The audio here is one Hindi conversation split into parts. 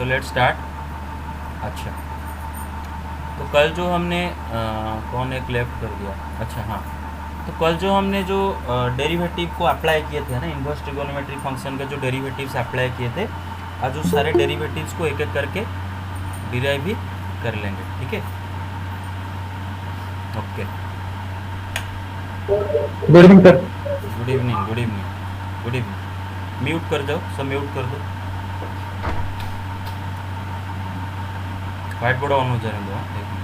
तो लेट्स स्टार्ट। अच्छा, तो कल जो हमने कौन एक लेफ्ट कर दिया, अच्छा हाँ, तो कल जो हमने जो डेरिवेटिव को अप्लाई किए थे ना, इन्वर्स ट्रिगोनोमेट्री फंक्शन का जो डेरिवेटिव्स अप्लाई किए थे, आज उस सारे डेरिवेटिव्स को एक एक करके डिराइव भी कर लेंगे, ठीक है। Okay, good evening sir. Good evening, good evening, good evening. Mute कर दो, सब म्यूट कर दो। वाइट बोर्ड ऑन हो जाने दो, हाँ, एक मिनट।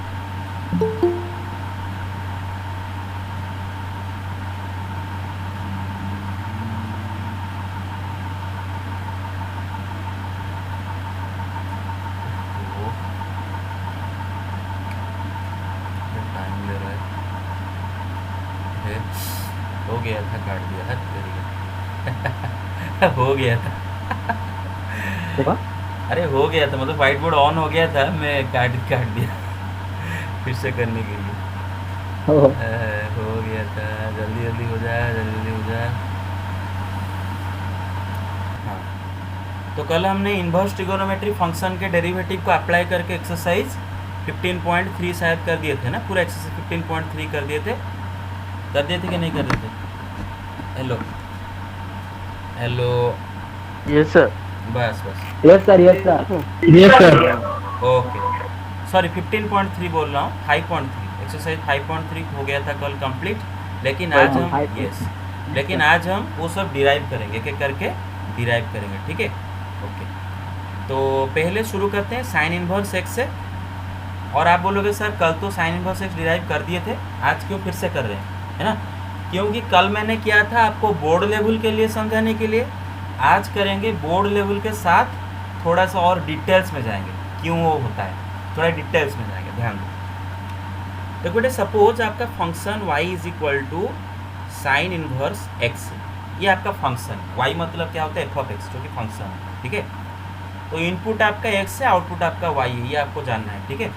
तो टाइम ले रहा है, हो गया था, काट दिया है, हो गया था। होगा। अरे हो गया था, मतलब वाइट बोर्ड ऑन हो गया था, मैं काट काट दिया फिर से करने के लिए। ओह, हो गया था, जल्दी जल्दी हो जाए, जल्दी जल्दी हो जाए। हाँ, तो कल हमने इन्वर्स ट्रिगोनोमेट्री फंक्शन के डेरिवेटिव को अप्लाई करके एक्सरसाइज 15.3 शायद कर दिए थे ना, पूरा एक्सरसाइज 15.3 कर दिए थे कि नहीं कर दिए थे? Hello hello, yes sir. बस बस, yes sir, yes sir, yes sir. Okay, sorry 15.3 बोल रहा हूँ, 5.3 एक्सरसाइज 5.3 हो गया था कल कंप्लीट। लेकिन आज हाँ, हम, फाइव। यस, लेकिन आज हम वो सब डिराइव करेंगे, एक एक करके डिराइव करेंगे, ठीक है। ओके, तो पहले शुरू करते हैं साइन इनवर्स एक्स से। और आप बोलोगे सर कल तो साइन इनवर्स एक्स डिराइव कर दिए थे, आज क्यों फिर से कर रहे हैं, है ना? क्योंकि कल मैंने किया था आपको बोर्ड लेवल के लिए समझाने के लिए, आज करेंगे बोर्ड लेवल के साथ थोड़ा सा और डिटेल्स में जाएंगे, क्यों वो होता है, थोड़ा डिटेल्स में जाएंगे, ध्यान दो। तो बेटे सपोज आपका function y is equal to sine inverse x, ये आपका फंक्शन y मतलब क्या होता है, एफ ऑफ एक्स, जो कि फंक्शन है, ठीक है। तो इनपुट आपका x है, आउटपुट आपका y है, ये आपको जानना है, ठीक है।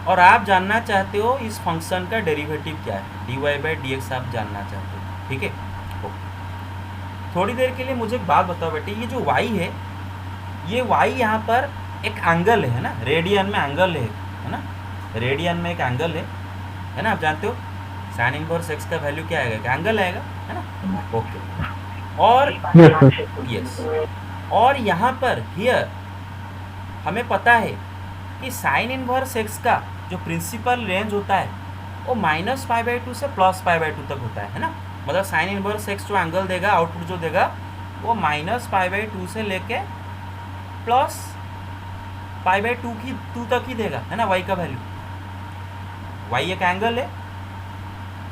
और आप जानना चाहते हो इस फंक्शन का डेरिवेटिव क्या है, dy/dx आप जानना चाहते हो, ठीक है। ओके, थोड़ी देर के लिए मुझे एक बात बताओ बेटे, ये जो y है, ये y यहाँ पर एक एंगल है ना, रेडियन में एंगल है ना, रेडियन में एक एंगल है ना, आप जानते हो साइन इनवर्स x का वैल्यू क्या आएगा, एक एंगल आएगा, है ना। ओके, और यस सर। यस, और यहाँ पर हियर हमें पता है कि साइन इनवर्स एक्स का जो प्रिंसिपल रेंज होता है वो -π/2 से +π/2 तक होता है ना। मतलब साइन इनवर्स एक्स जो एंगल देगा, आउटपुट जो देगा, वो -π/2 से लेके +π/2 तक ही देगा, है ना, वाई का वैल्यू। वाई एक एंगल है,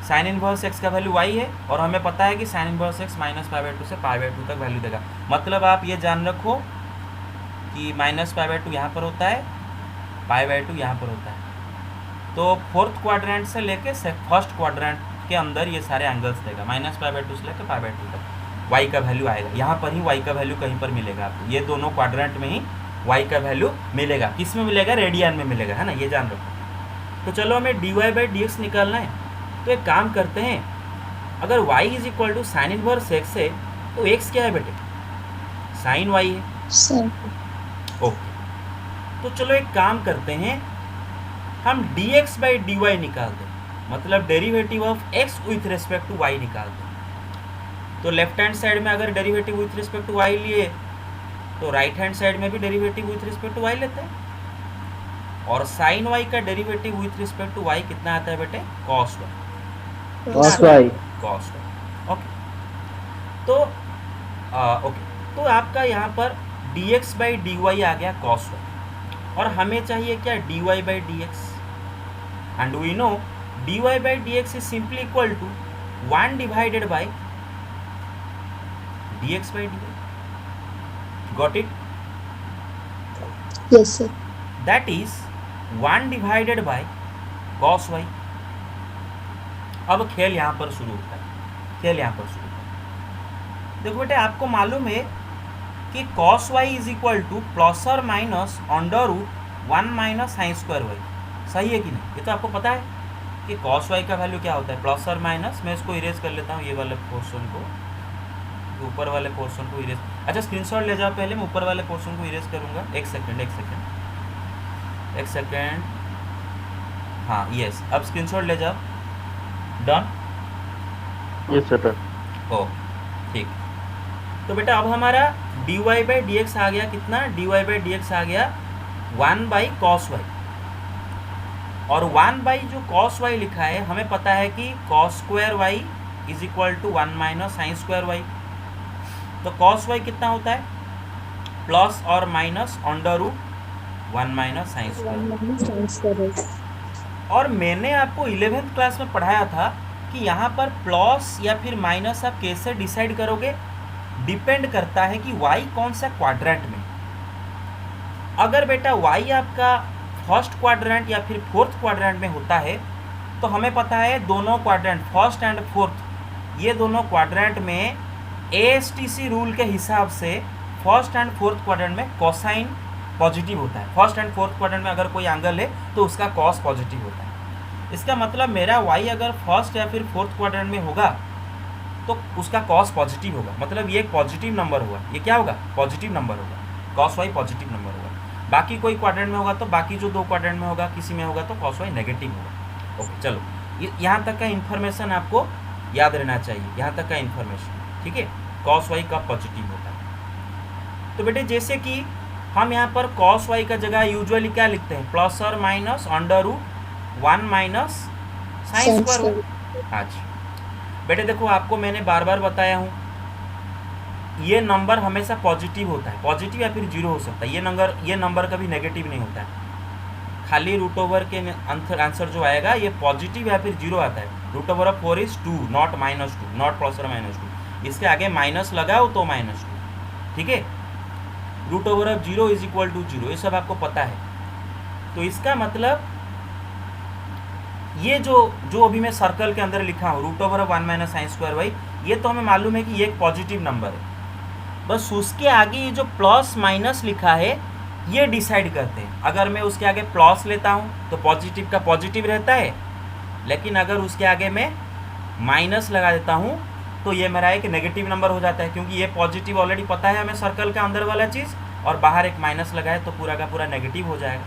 साइन इनवर्स एक्स का वैल्यू वाई है, और हमें पता है कि साइन इनवर्स एक्स -π/2 से π/2 तक वैल्यू देगा। मतलब आप ये जान रखो कि -π/2 यहाँ पर होता है, π/2 यहाँ पर होता है। तो फोर्थ क्वाड्रेंट से लेके फर्स्ट क्वाड्रेंट के अंदर ये सारे एंगल्स देगा, -π/2 से लेकर π/2 तक वाई का वैल्यू आएगा। यहाँ पर ही वाई का वैल्यू कहीं पर मिलेगा आपको, ये दोनों क्वाड्रेंट में ही वाई का वैल्यू मिलेगा। किस में मिलेगा, रेडियन में मिलेगा, है ना, ये जान रखो। तो चलो हमें dy/dx निकालना है, तो एक काम करते हैं, अगर y is equal to sine inverse x है, तो x क्या है बेटे, साइन y है। ओके, तो चलो एक काम करते हैं, हम dx/dy निकाल दें, मतलब derivative of x with respect to y निकाल दें। तो लेफ्ट हैंड साइड में अगर derivative with respect to y लिए, तो राइट हैंड साइड में भी derivative with respect to y लेते हैं। और साइन y का derivative with respect to y कितना आता है बेटे, cos y, cos y. cos y। Okay, तो ओके, तो आपका यहाँ पर dx/dy आ गया cos y, और हमें चाहिए क्या, dy/dx। And we know dy/dx is simply equal to 1 divided by dx/dy। Got it? Yes, sir. That is 1 divided by cos y। अब खेल यहाँ पर शुरू होता है, खेल यहाँ पर शुरू होता है। देखो बेटे, आपको मालूम है कि cos y is equal to ±√1 - sin²y, सही है कि नहीं? ये तो आपको पता है कि cos y का वैल्यू क्या होता है, प्लस और माइनस। मैं इसको इरेज कर लेता हूँ, ये वाले पोर्शन को, कि ऊपर वाले पोर्शन को इरेज, अच्छा स्क्रीनशॉट ले जाओ पहले, मैं ऊपर वाले पोर्शन को इरेज करूँगा। एक सेकेंड, हाँ यस, अब स्क्रीनशॉट ले जाओ। डन। Yes sir. ओ ठीक। तो बेटा अब हमारा dy बाई डी एक्स आ गया कितना, dy बाई डी एक्स आ गया 1 बाई कॉस वाई, और 1 बाई जो कॉस वाई लिखा है हमें पता है कि cos square y is equal to 1 minus sine square y. तो कॉस वाई कितना होता है, प्लस और minus under root 1 minus sine square. और मैंने आपको 11th क्लास में पढ़ाया था कि यहाँ पर प्लस या फिर माइनस आप कैसे डिसाइड करोगे, डिपेंड करता है कि y कौन सा क्वाड्रेंट में। अगर बेटा y आपका फर्स्ट क्वाड्रेंट या फिर फोर्थ क्वाड्रेंट में होता है तो हमें पता है दोनों क्वाड्रेंट फर्स्ट एंड फोर्थ, ये दोनों क्वाड्रेंट में ASTC रूल के हिसाब से फर्स्ट एंड फोर्थ क्वाड्रेंट में कोसाइन पॉजिटिव होता है। फर्स्ट एंड फोर्थ क्वाड्रेंट में अगर कोई एंगल है तो उसका कॉस पॉजिटिव होता है। इसका मतलब मेरा y अगर फर्स्ट या फिर फोर्थ क्वाड्रेंट में होगा तो उसका कॉस पॉजिटिव होगा, मतलब ये एक पॉजिटिव नंबर होगा। ये क्या होगा, पॉजिटिव नंबर होगा, कॉस वाई पॉजिटिव नंबर होगा। बाकी कोई क्वाड्रेंट में होगा तो बाकी जो दो क्वाड्रेंट में होगा किसी में होगा तो कॉस वाई नेगेटिव होगा। ओके चलो, यहाँ तक का इन्फॉर्मेशन आपको याद रहना चाहिए, यहाँ तक का इन्फॉर्मेशन, ठीक है। कॉस वाई कब पॉजिटिव होता है। तो बेटे जैसे कि हम यहाँ पर कॉस वाई का जगह यूजुअली क्या लिखते हैं, प्लस और minus under root 1 minus sine square. अच्छा बेटे देखो, आपको मैंने बार बार बताया हूँ ये नंबर हमेशा पॉजिटिव होता है, पॉजिटिव या फिर जीरो हो सकता है। ये नंबर कभी नेगेटिव नहीं होता है। खाली रूट ओवर के आंसर जो आएगा ये पॉजिटिव या फिर जीरो आता है। Root over of 4 is 2 not minus 2, not plus और माइनस 2। इसके आगे माइनस लगाओ तो माइनस 2, ठीक है। Root over of 0 is equal to 0, ये सब आपको पता है। तो इसका मतलब ये जो अभी मैं सर्कल के अंदर लिखा हूँ root over of 1 minus sine square y, ये तो हमें मालूम है कि ये एक पॉजिटिव नंबर है। बस उसके आगे ये जो प्लस माइनस लिखा है ये डिसाइड करते हैं। अगर मैं उसके आगे प्लस लेता हूँ तो पॉजिटिव का पॉजिटिव रहता है, लेकिन अगर उसके आगे मैं माइनस लगा देता हूँ तो ये मेरा एक नेगेटिव नंबर हो जाता है, क्योंकि ये पॉजिटिव ऑलरेडी पता है हमें सर्कल का अंदर वाला चीज़, और बाहर एक माइनस लगाए तो पूरा का पूरा नेगेटिव हो जाएगा,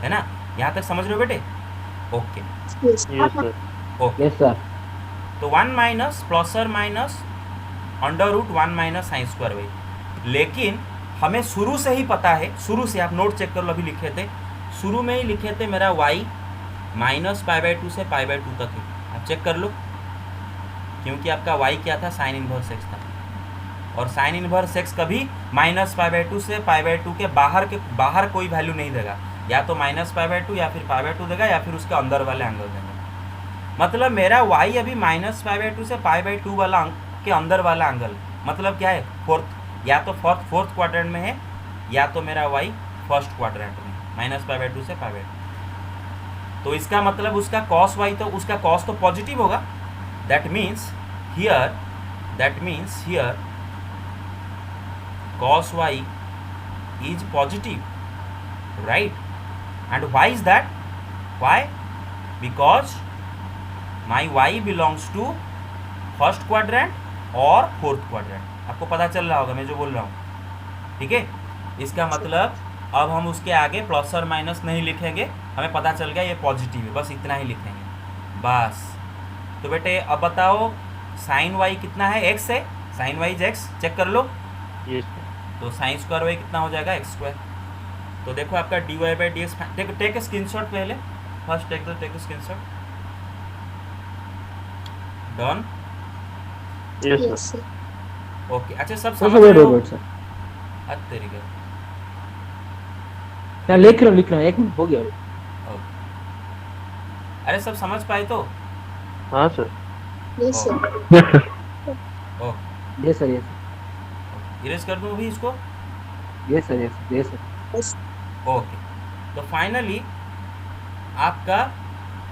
है ना। यहाँ तक समझ रहे हो बेटे। Okay yes sir. Okay yes sir. तो 1 माइनस प्लस और minus under root 1 minus sine square y. लेकिन हमें शुरू से ही पता है, शुरू से आप नोट चेक कर लो, अभी लिखे थे शुरू में ही लिखे थे मेरा y माइनस π/2 से π/2 तक है। आप चेक कर लो, क्योंकि आपका y क्या था, साइन इनवर्स x था, और साइन इनवर्स x कभी माइनस π/2 से π/2 के बाहर कोई वैल्यू नहीं देगा, या तो माइनस π/2 या फिर π/2 देगा या फिर उसके अंदर वाले एंगल देगा। मतलब मेरा y अभी माइनस π/2 से π/2 वाला के अंदर वाला एंगल, मतलब क्या है, फोर्थ, या तो फोर्थ क्वाड्रेंट में है या तो मेरा y फर्स्ट क्वाड्रेंट में, माइनस π/2 से π/2। तो इसका मतलब उसका cos y तो उसका cos तो पॉजिटिव होगा। That means here cos y is positive, right? And why is that? Why? Because my y belongs to first quadrant और फोर्थ क्वाड्रेंट। आपको पता चल रहा होगा मैं जो बोल रहा हूँ, ठीक है। इसका मतलब अब हम उसके आगे प्लस और माइनस नहीं लिखेंगे, हमें पता चल गया ये पॉजिटिव है, बस इतना ही लिखेंगे बस। तो बेटे अब बताओ साइन वाई कितना है, x है, sine y is x, check कर लो। यस तो साइन स्क्वायर वाई कितना हो जाएगा, x स्क्वायर। तो देखो आपका dy by d x, take screenshot पहले, first take screenshot. Done. Yes sir. Okay अच्छा सब सर समझ वेट रहे हो। वेट सर, हद तेरी का। मैं लिख रहा हूँ 1 मिनट हो गया। ओके। अरे सब समझ पाए तो। हाँ सर। Yes sir. Okay yes sir. Erase कर दूँ अभी इसको। Yes sir. ओके तो फाइनली आपका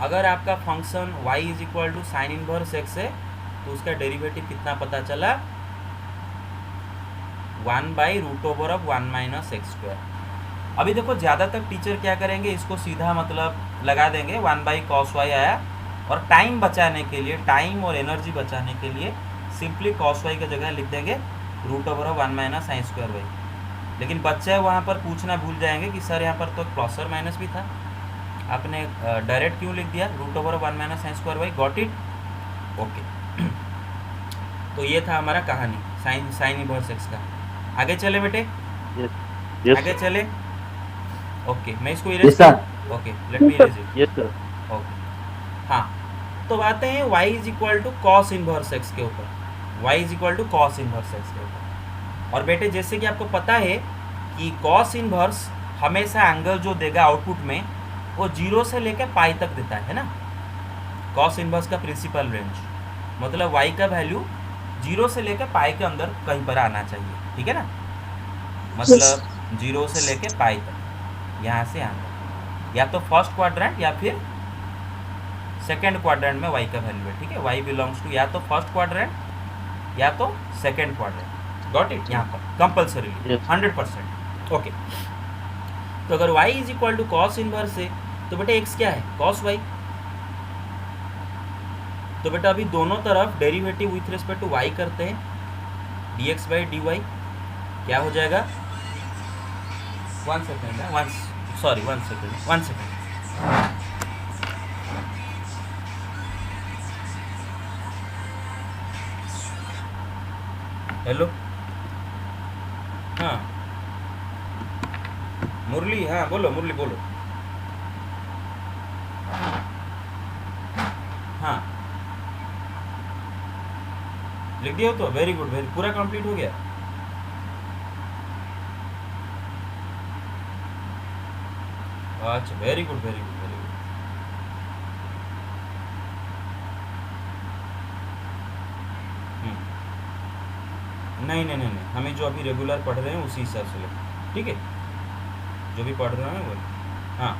अगर आपका function y is equal to sine inverse x है तो उसका डेरिवेटिव कितना पता चला, 1 by root over of 1 minus x square. अभी देखो ज़्यादातर टीचर क्या करेंगे, इसको सीधा मतलब लगा देंगे 1 बाई कॉस वाई आया, और टाइम बचाने के लिए, टाइम और एनर्जी बचाने के लिए सिंपली कॉस वाई की जगह लिख देंगे root over of 1 minus sine square y. लेकिन बच्चे वहाँ पर पूछना भूल जाएंगे कि सर यहाँ पर तो प्लस और माइनस भी था, आपने डायरेक्ट क्यों लिख दिया root over of 1 minus sine square y. Got it? Okay. तो ये था हमारा कहानी साइन इनवर्स एक्स का। आगे चले बेटे, Yes. Yes. आगे Sir. चले। ओके, मैं इसको Yes, इरेज sir. कर, okay let me erase it. Yes, sir. Okay, हाँ, तो आते हैं y is equal to cos inverse x के ऊपर। y is equal to cos inverse x के ऊपर। और बेटे जैसे कि आपको पता है कि कॉस इनवर्स हमेशा एंगल जो देगा आउटपुट में वो 0 से लेकर पाई तक देता है ना। कॉस इनवर्स का प्रिंसिपल रेंज मतलब y का वैल्यू 0 से लेकर पाई के अंदर कहीं पर आना चाहिए, ठीक है ना। मतलब 0 से लेकर पाई तक यहाँ से आना, या तो फर्स्ट क्वाड्रेंट या फिर सेकेंड क्वाड्रेंट में y का वैल्यू है, ठीक है। y बिलोंग्स टू या तो फर्स्ट क्वाड्रेंट या तो सेकेंड क्वाड्रेंट। Got it? यहाँ पर कंपल्सरीली Yes. 100%। ओके, तो अगर y is equal to cos inverse है तो बेटा x क्या है? Cos y। तो बेटा अभी दोनों तरफ derivative with respect to y करते हैं, dx बाई dy क्या हो जाएगा? 1 सेकेंड है, 1 सेकेंड। हेलो, हाँ मुरली, हाँ बोलो मुरली बोलो। हाँ लिख दिया हो तो वेरी गुड, वेरी पूरा कंप्लीट हो गया। अच्छा very good, very good, very good. नहीं नहीं नहीं नहीं, हमें जो अभी रेगुलर पढ़ रहे हैं उसी हिसाब से लिखो, ठीक है। जो भी पढ़ रहे हैं वो, हाँ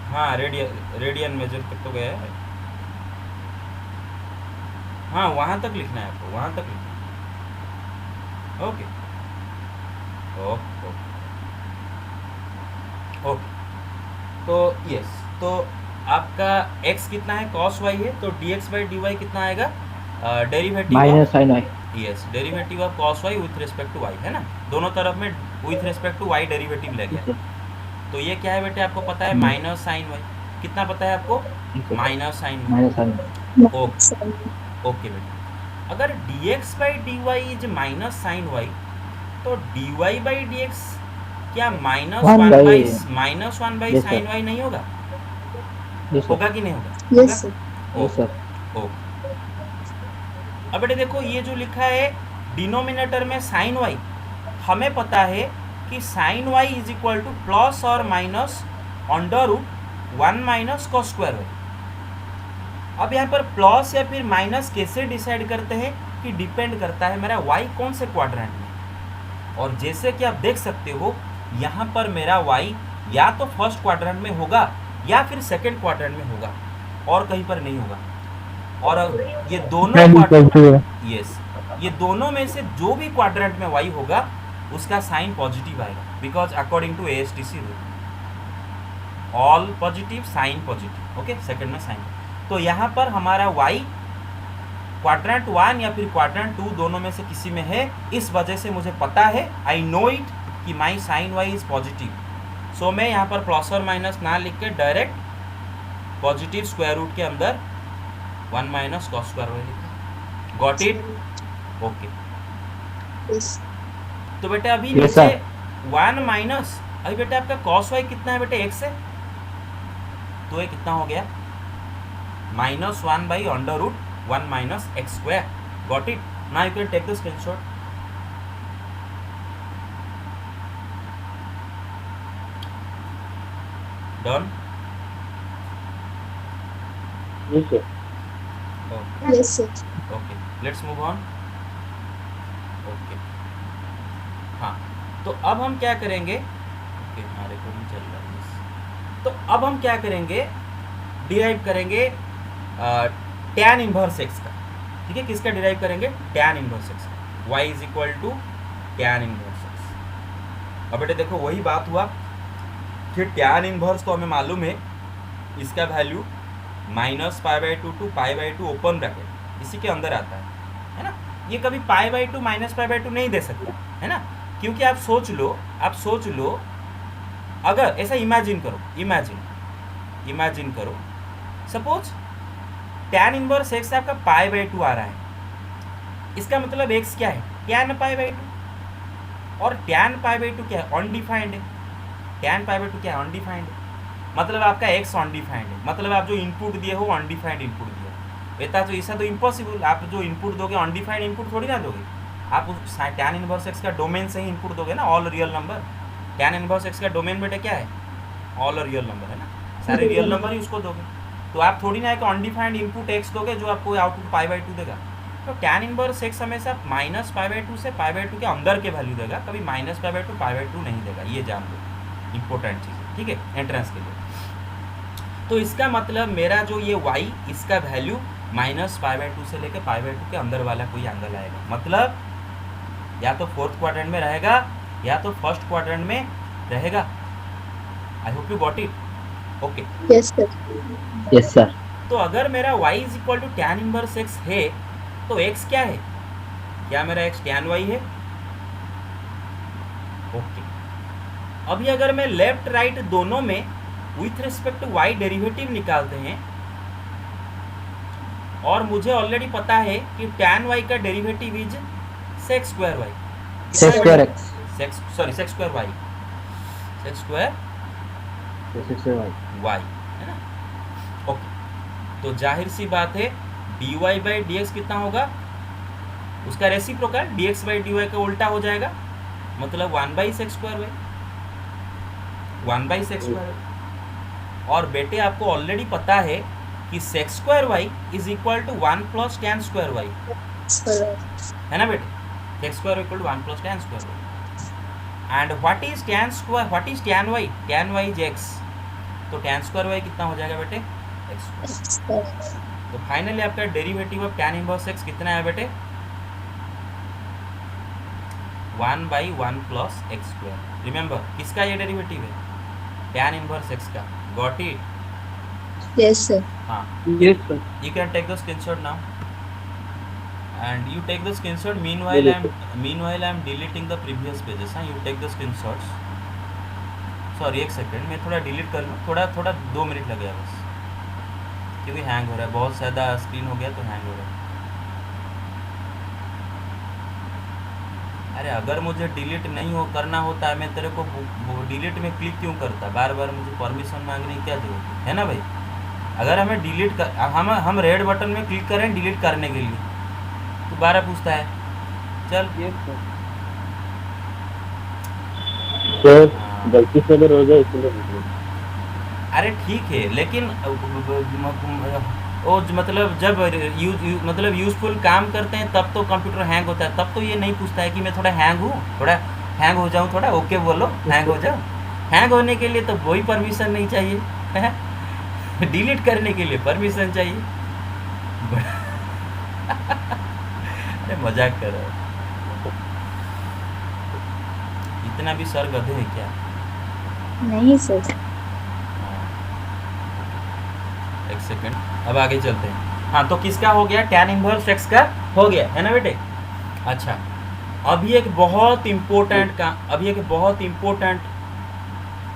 हाँ रेडियन मेजर तक तो गया है। हाँ वहाँ तक लिखना है आपको, वहाँ तक लिखना है। ओके ओके ओके, तो यस, तो आपका x कितना है? cos y है, तो dx बाई dy कितना आएगा? Derivative minus sine y. Yes, derivative of cos y with respect to y, है ना। दोनों तरफ में with respect to y derivative ले गया। तो ये क्या है बेटे आपको पता है? Minus sine y। कितना पता है आपको? Minus sine y। Minus sine okay बेटे, अगर dx by dy is minus sine y तो dy बाई dx क्या minus One one by- by minus one by Yes, sir. Sine y नहीं होगा? यस सर, होगा कि नहीं होगा? Yes sir. Yes sir. Okay, अब बेटे देखो ये जो लिखा है डिनोमिनेटर में साइन y, हमें पता है कि sine y is equal to plus और minus under root 1 minus cos square y. अब यहाँ पर प्लस या फिर माइनस कैसे डिसाइड करते हैं कि डिपेंड करता है मेरा y कौन से क्वाड्रेंट में। और जैसे कि आप देख सकते हो यहाँ पर मेरा y या तो फर्स्ट क्वाड्रेंट में होगा या फिर सेकंड क्वाड्रेंट में होगा, और कहीं पर नहीं होगा। और ये दोनों यस, ये दोनों में से जो भी क्वाड्रेंट में y होगा उसका साइन पॉजिटिव आएगा, because according to ASTC rule all positive sine positive. Okay, second में साइन। तो यहाँ पर हमारा y क्वाड्रेंट 1 या फिर क्वाड्रेंट 2 दोनों में से किसी में है, इस वजह से मुझे पता है, आई नो इट कि माई साइन y इज पॉजिटिव। सो मैं यहाँ पर प्लस और माइनस ना लिख के डायरेक्ट पॉजिटिव स्क्वायर रूट के अंदर 1 माइनस कॉस स्क्वायर वाई लिखा। Got it? ओके, यस तो बेटा अभी Yes, नीचे sir. 1 माइनस, अभी बेटा आपका कॉस वाई कितना है बेटे? x है, तो ये कितना हो गया? Minus 1 by under root 1 minus x square. Got it? Now you can take the screenshot. Done? Yes, sir. Yes sir. Okay, let's move on. Okay, हाँ, तो अब हम क्या करेंगे? ओके, हमारे को नहीं चल रहा है बस। तो अब हम क्या करेंगे? डिराइव करेंगे टैन इनवर्स एक्स का, ठीक है। किसका डिराइव करेंगे? टैन इनवर्स एक्स का। y is equal to tan inverse x. अब बेटे देखो वही बात हुआ कि टैन इनवर्स तो हमें मालूम है, इसका वैल्यू -π/2 to π/2 ओपन ब्रैकेट इसी के अंदर आता है ना। ये कभी पाई by two minus pi by to नहीं दे सकता, है ना, क्योंकि आप सोच लो अगर ऐसा इमेजिन करो सपोज tan इनवर्स x आपका पाई बाई टू आ रहा है, इसका मतलब x क्या है, tan पाई बाई टू, और tan पाई बाई टू क्या है, अनडिफाइंड है। tan पाई बाई टू क्या है, अनडिफाइंड है, मतलब आपका x अनडिफाइंड है, मतलब आप जो इनपुट दिए हो अनडिफाइंड इनपुट दिए बेटा, तो ऐसा तो इम्पॉसिबल, आप जो इनपुट दोगे अनडिफाइंड इनपुट थोड़ी ना दोगे, आप उस tan इनवर्स x का डोमेन से ही इनपुट दोगे ना, all real number. tan inverse x का डोमेन बेटा क्या है, ऑल रियल नंबर है ना, सारे रियल नंबर ही उसको दोगे, तो आप थोड़ी ना एक अनडिफाइंड इनपुट x दोगे जो आपको आउटपुट पाई बाई टू देगा। तो tan इनवर्स x हमेशा माइनस पाई बाई टू से पाई बाई टू के अंदर के वैल्यू देगा, कभी माइनस पाई बाई टू नहीं देगा, ये जान लो, इंपॉर्टेंट चीज़ है, ठीक है, एंट्रेंस के लिए। तो इसका मतलब मेरा जो ये y इसका value minus pi by two से लेकर पाई बाई टू के अंदर वाला कोई एंगल आएगा, मतलब या तो फोर्थ क्वाड्रेंट में रहेगा या तो फर्स्ट क्वाड्रेंट में रहेगा। I hope you got it. Okay, Yes, sir. Yes sir. तो अगर मेरा y is equal to tan inverse x है तो x क्या है, क्या मेरा x tan y है। ओके, अभी अगर मैं लेफ्ट राइट दोनों में with respect to y derivative निकालते हैं और मुझे ऑलरेडी पता है कि tan y का derivative is sec square y, sec square x, sec square y, sec square sec square y, y, है ना। ओके, तो जाहिर सी बात है dy बाई dx कितना होगा, उसका रेसिप्रोकल dx बाई dy का उल्टा हो जाएगा, मतलब 1 by sec square y, 1 by sec square y। और बेटे आपको ऑलरेडी पता है कि sec square y is equal to 1 plus tan square y, Sir. है ना बेटे, sec square equal to 1 plus tan square y। And what is tan square, what is tan y, tan y is x, तो tan स्क्वायर y कितना हो जाएगा बेटे, x स्क्वायर। Sir. तो फाइनली आपका derivative of tan inverse x कितना है बेटे, 1 by 1 plus x square. Remember किसका ये डेरिवेटिव है, tan इनवर्स x का, गॉट इट। Yes, sir. हाँ, Yes, sir. you can take the screenshot now and you take the screenshot, meanwhile I am deleting the previous pages, हाँ, you take the screenshots। Sorry एक सेकंड, मैं थोड़ा डिलीट कर लूँ, थोड़ा 2 मिनट लगेगा बस, क्योंकि हैंग हो रहा है, बहुत ज़्यादा स्क्रीन हो गया तो हैंग हो रहा है। अरे अगर मुझे डिलीट नहीं हो करना होता मैं तेरे को डिलीट में क्लिक क्यों करता, बार बार मुझे परमिशन मांगने की क्या जरूरत है ना भाई। अगर हमें डिलीट कर, हम रेड बटन में क्लिक करें डिलीट करने के लिए, तो दोबारा पूछता है चल। Yes, sir. सर गलती से अगर हो जाए इसलिए बोलिए। अरे ठीक है, लेकिन वो मतलब जब मतलब यूजफुल काम करते हैं तब तो कंप्यूटर हैंग होता है, तब तो ये नहीं पूछता है कि मैं थोड़ा हैंग हूँ, थोड़ा हैंग हो जाऊँ, थोड़ा ओके बोलो हैंग हो जाओ। हैंग होने के लिए तो कोई परमिशन नहीं चाहिए, डिलीट करने के लिए परमिशन चाहिए। अरे मजाक कर रहा है, इतना भी सर गधे है क्या। नहीं सर। एक सेकंड, अब आगे चलते हैं। हाँ, तो किसका हो गया, tan इनवर्स x का हो गया है ना बेटे। अच्छा, अभी एक बहुत इम्पोर्टेंट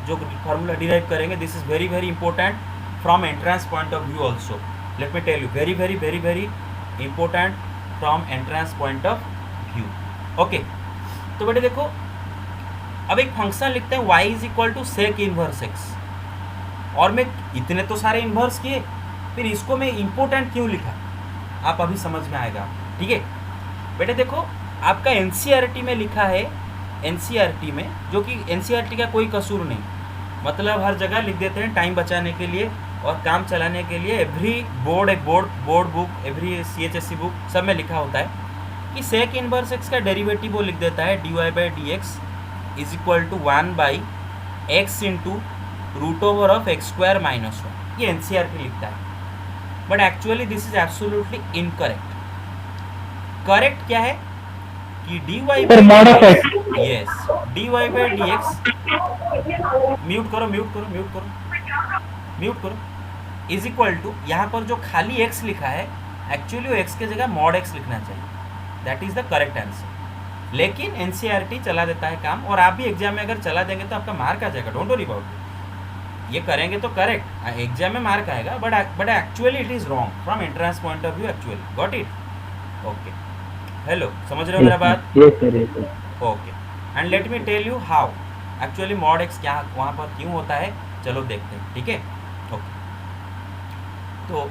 जो फार्मूला डिराइव करेंगे, this is very very important from entrance point of view also, let me tell you, very very very very important from entrance point of view. Okay, तो बेटे देखो, अब एक फंक्शन लिखते हैं y is equal to sec inverse x, और मैं इतने तो सारे इन्वर्स किए, फिर इसको मैं इम्पोर्टेंट क्यों लिखा, आप अभी समझ में आएगा, ठीक है बेटे। देखो आपका एनसीईआरटी में लिखा है, एनसीईआरटी में, जो कि एनसीईआरटी का कोई कसूर नहीं, मतलब हर जगह लिख देते हैं टाइम बचाने के लिए और काम चलाने के लिए। Every board book, every CHSE book, सब में लिखा होता है कि सेक इनवर्स एक्स का डेरिवेटिव वो लिख देता है dy by d x is equal to 1 by x into root over of x square minus 1, ये एनसीईआरटी लिखता है। But actually this is absolutely incorrect. Correct क्या है कि dy by yes, dy by dx, mute करो इज इक्वल टू, यहाँ पर जो खाली x लिखा है एक्चुअली वो एक्स की जगह मॉड एक्स लिखना चाहिए, that is the correct answer. लेकिन एनसीईआरटी चला देता है काम, और आप भी एग्जाम में अगर चला देंगे तो आपका मार्क आ जाएगा, डोंट वरी अबाउट इट। ये करेंगे तो करेक्ट एग्जाम में मार्क आएगा, but actually it is wrong from entrance point of view actually. Got it? Okay, hello, समझ रहे हो मेरा बात? Yes sir, yes sir. Okay, and let me tell you how actually mod x क्या वहाँ पर क्यों होता है, चलो देखते हैं, ठीक है? ओके, तो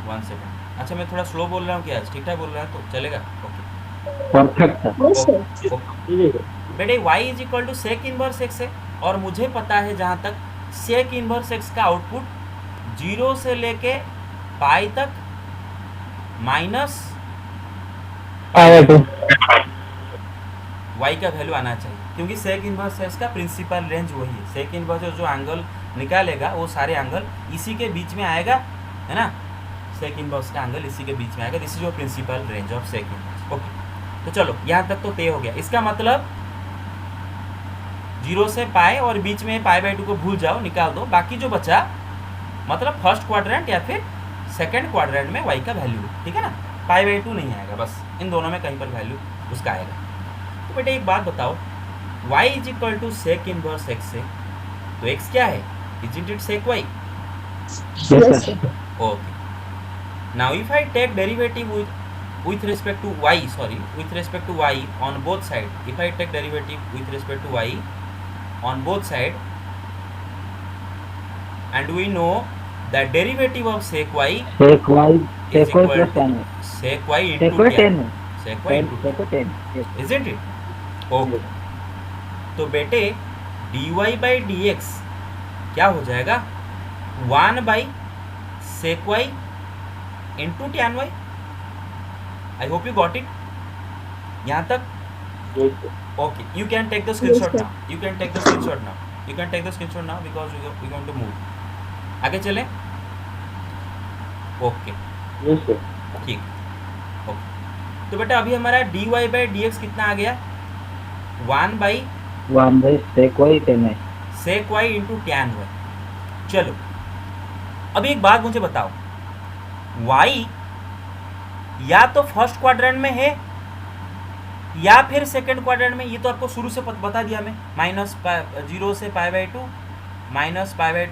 1 सेकेंड। अच्छा, मैं थोड़ा स्लो बोल रहा हूँ क्या आज? ठीक ठाक बोल रहा है तो चलेगा? Okay Perfect sir. Yes sir. Okay, ठीक है बेटे y is equal to sec inverse x है, और मुझे पता है जहाँ तक सेक इनवर्स एक्स का आउटपुट 0 से लेके पाई तक माइनस Power 2. y का वैल्यू आना चाहिए, क्योंकि सेक इनवर्स एक्स का प्रिंसिपल रेंज वही है। सेक इनवर्स जो एंगल निकालेगा वो सारे एंगल इसी के बीच में आएगा, है ना? सेक इनवर्स का एंगल इसी के बीच में आएगा, this is your principal range of sec inverse. Okay, तो चलो यहाँ तक तो तय हो गया। इसका मतलब 0 से पाए और बीच में पाई बाई 2 को भूल जाओ, निकाल दो, बाकी जो बचा मतलब फर्स्ट क्वाड्रेंट या फिर सेकंड क्वाड्रेंट में y का वैल्यू, ठीक है ना? पाई बाई 2 नहीं आएगा, बस इन दोनों में कहीं पर वैल्यू उसका आएगा। तो बेटे एक बात बताओ, y is equal to sec inverse x है, तो x क्या है? Isn't it sec y? Yes Yes sir. sir. Okay. Now if I take derivative with respect to y, with respect to y on both side, if I take derivative with respect to y on both side, and we know that derivative of sec y Sec y. is Sec y equal plus to 10. sec y Sec into y 10. sec y into Sec y 10. Yes. isn't it? Okay. तो बेटे dy by dx क्या हो जाएगा? 1 by sec y into tan y. I hope you got it. यहाँ तक yes sir. okay. You can take the screenshot Yes, sir. now. You can take the screenshot now. You can take the screenshot now because we going to move. आगे चलें? Okay, yes sir. ठीक, ओके। तो बेटा अभी हमारा dy by dx कितना आ गया? 1 by 1 by sec y 10 y. sec y into tan y। चलो अभी एक बात मुझे बताओ, y या तो फर्स्ट क्वाड्रेंट में है या फिर सेकंड क्वाड्रेंट में, ये तो आपको शुरू से बता दिया मैं। माइनस 0 से pi by 2 minus pi by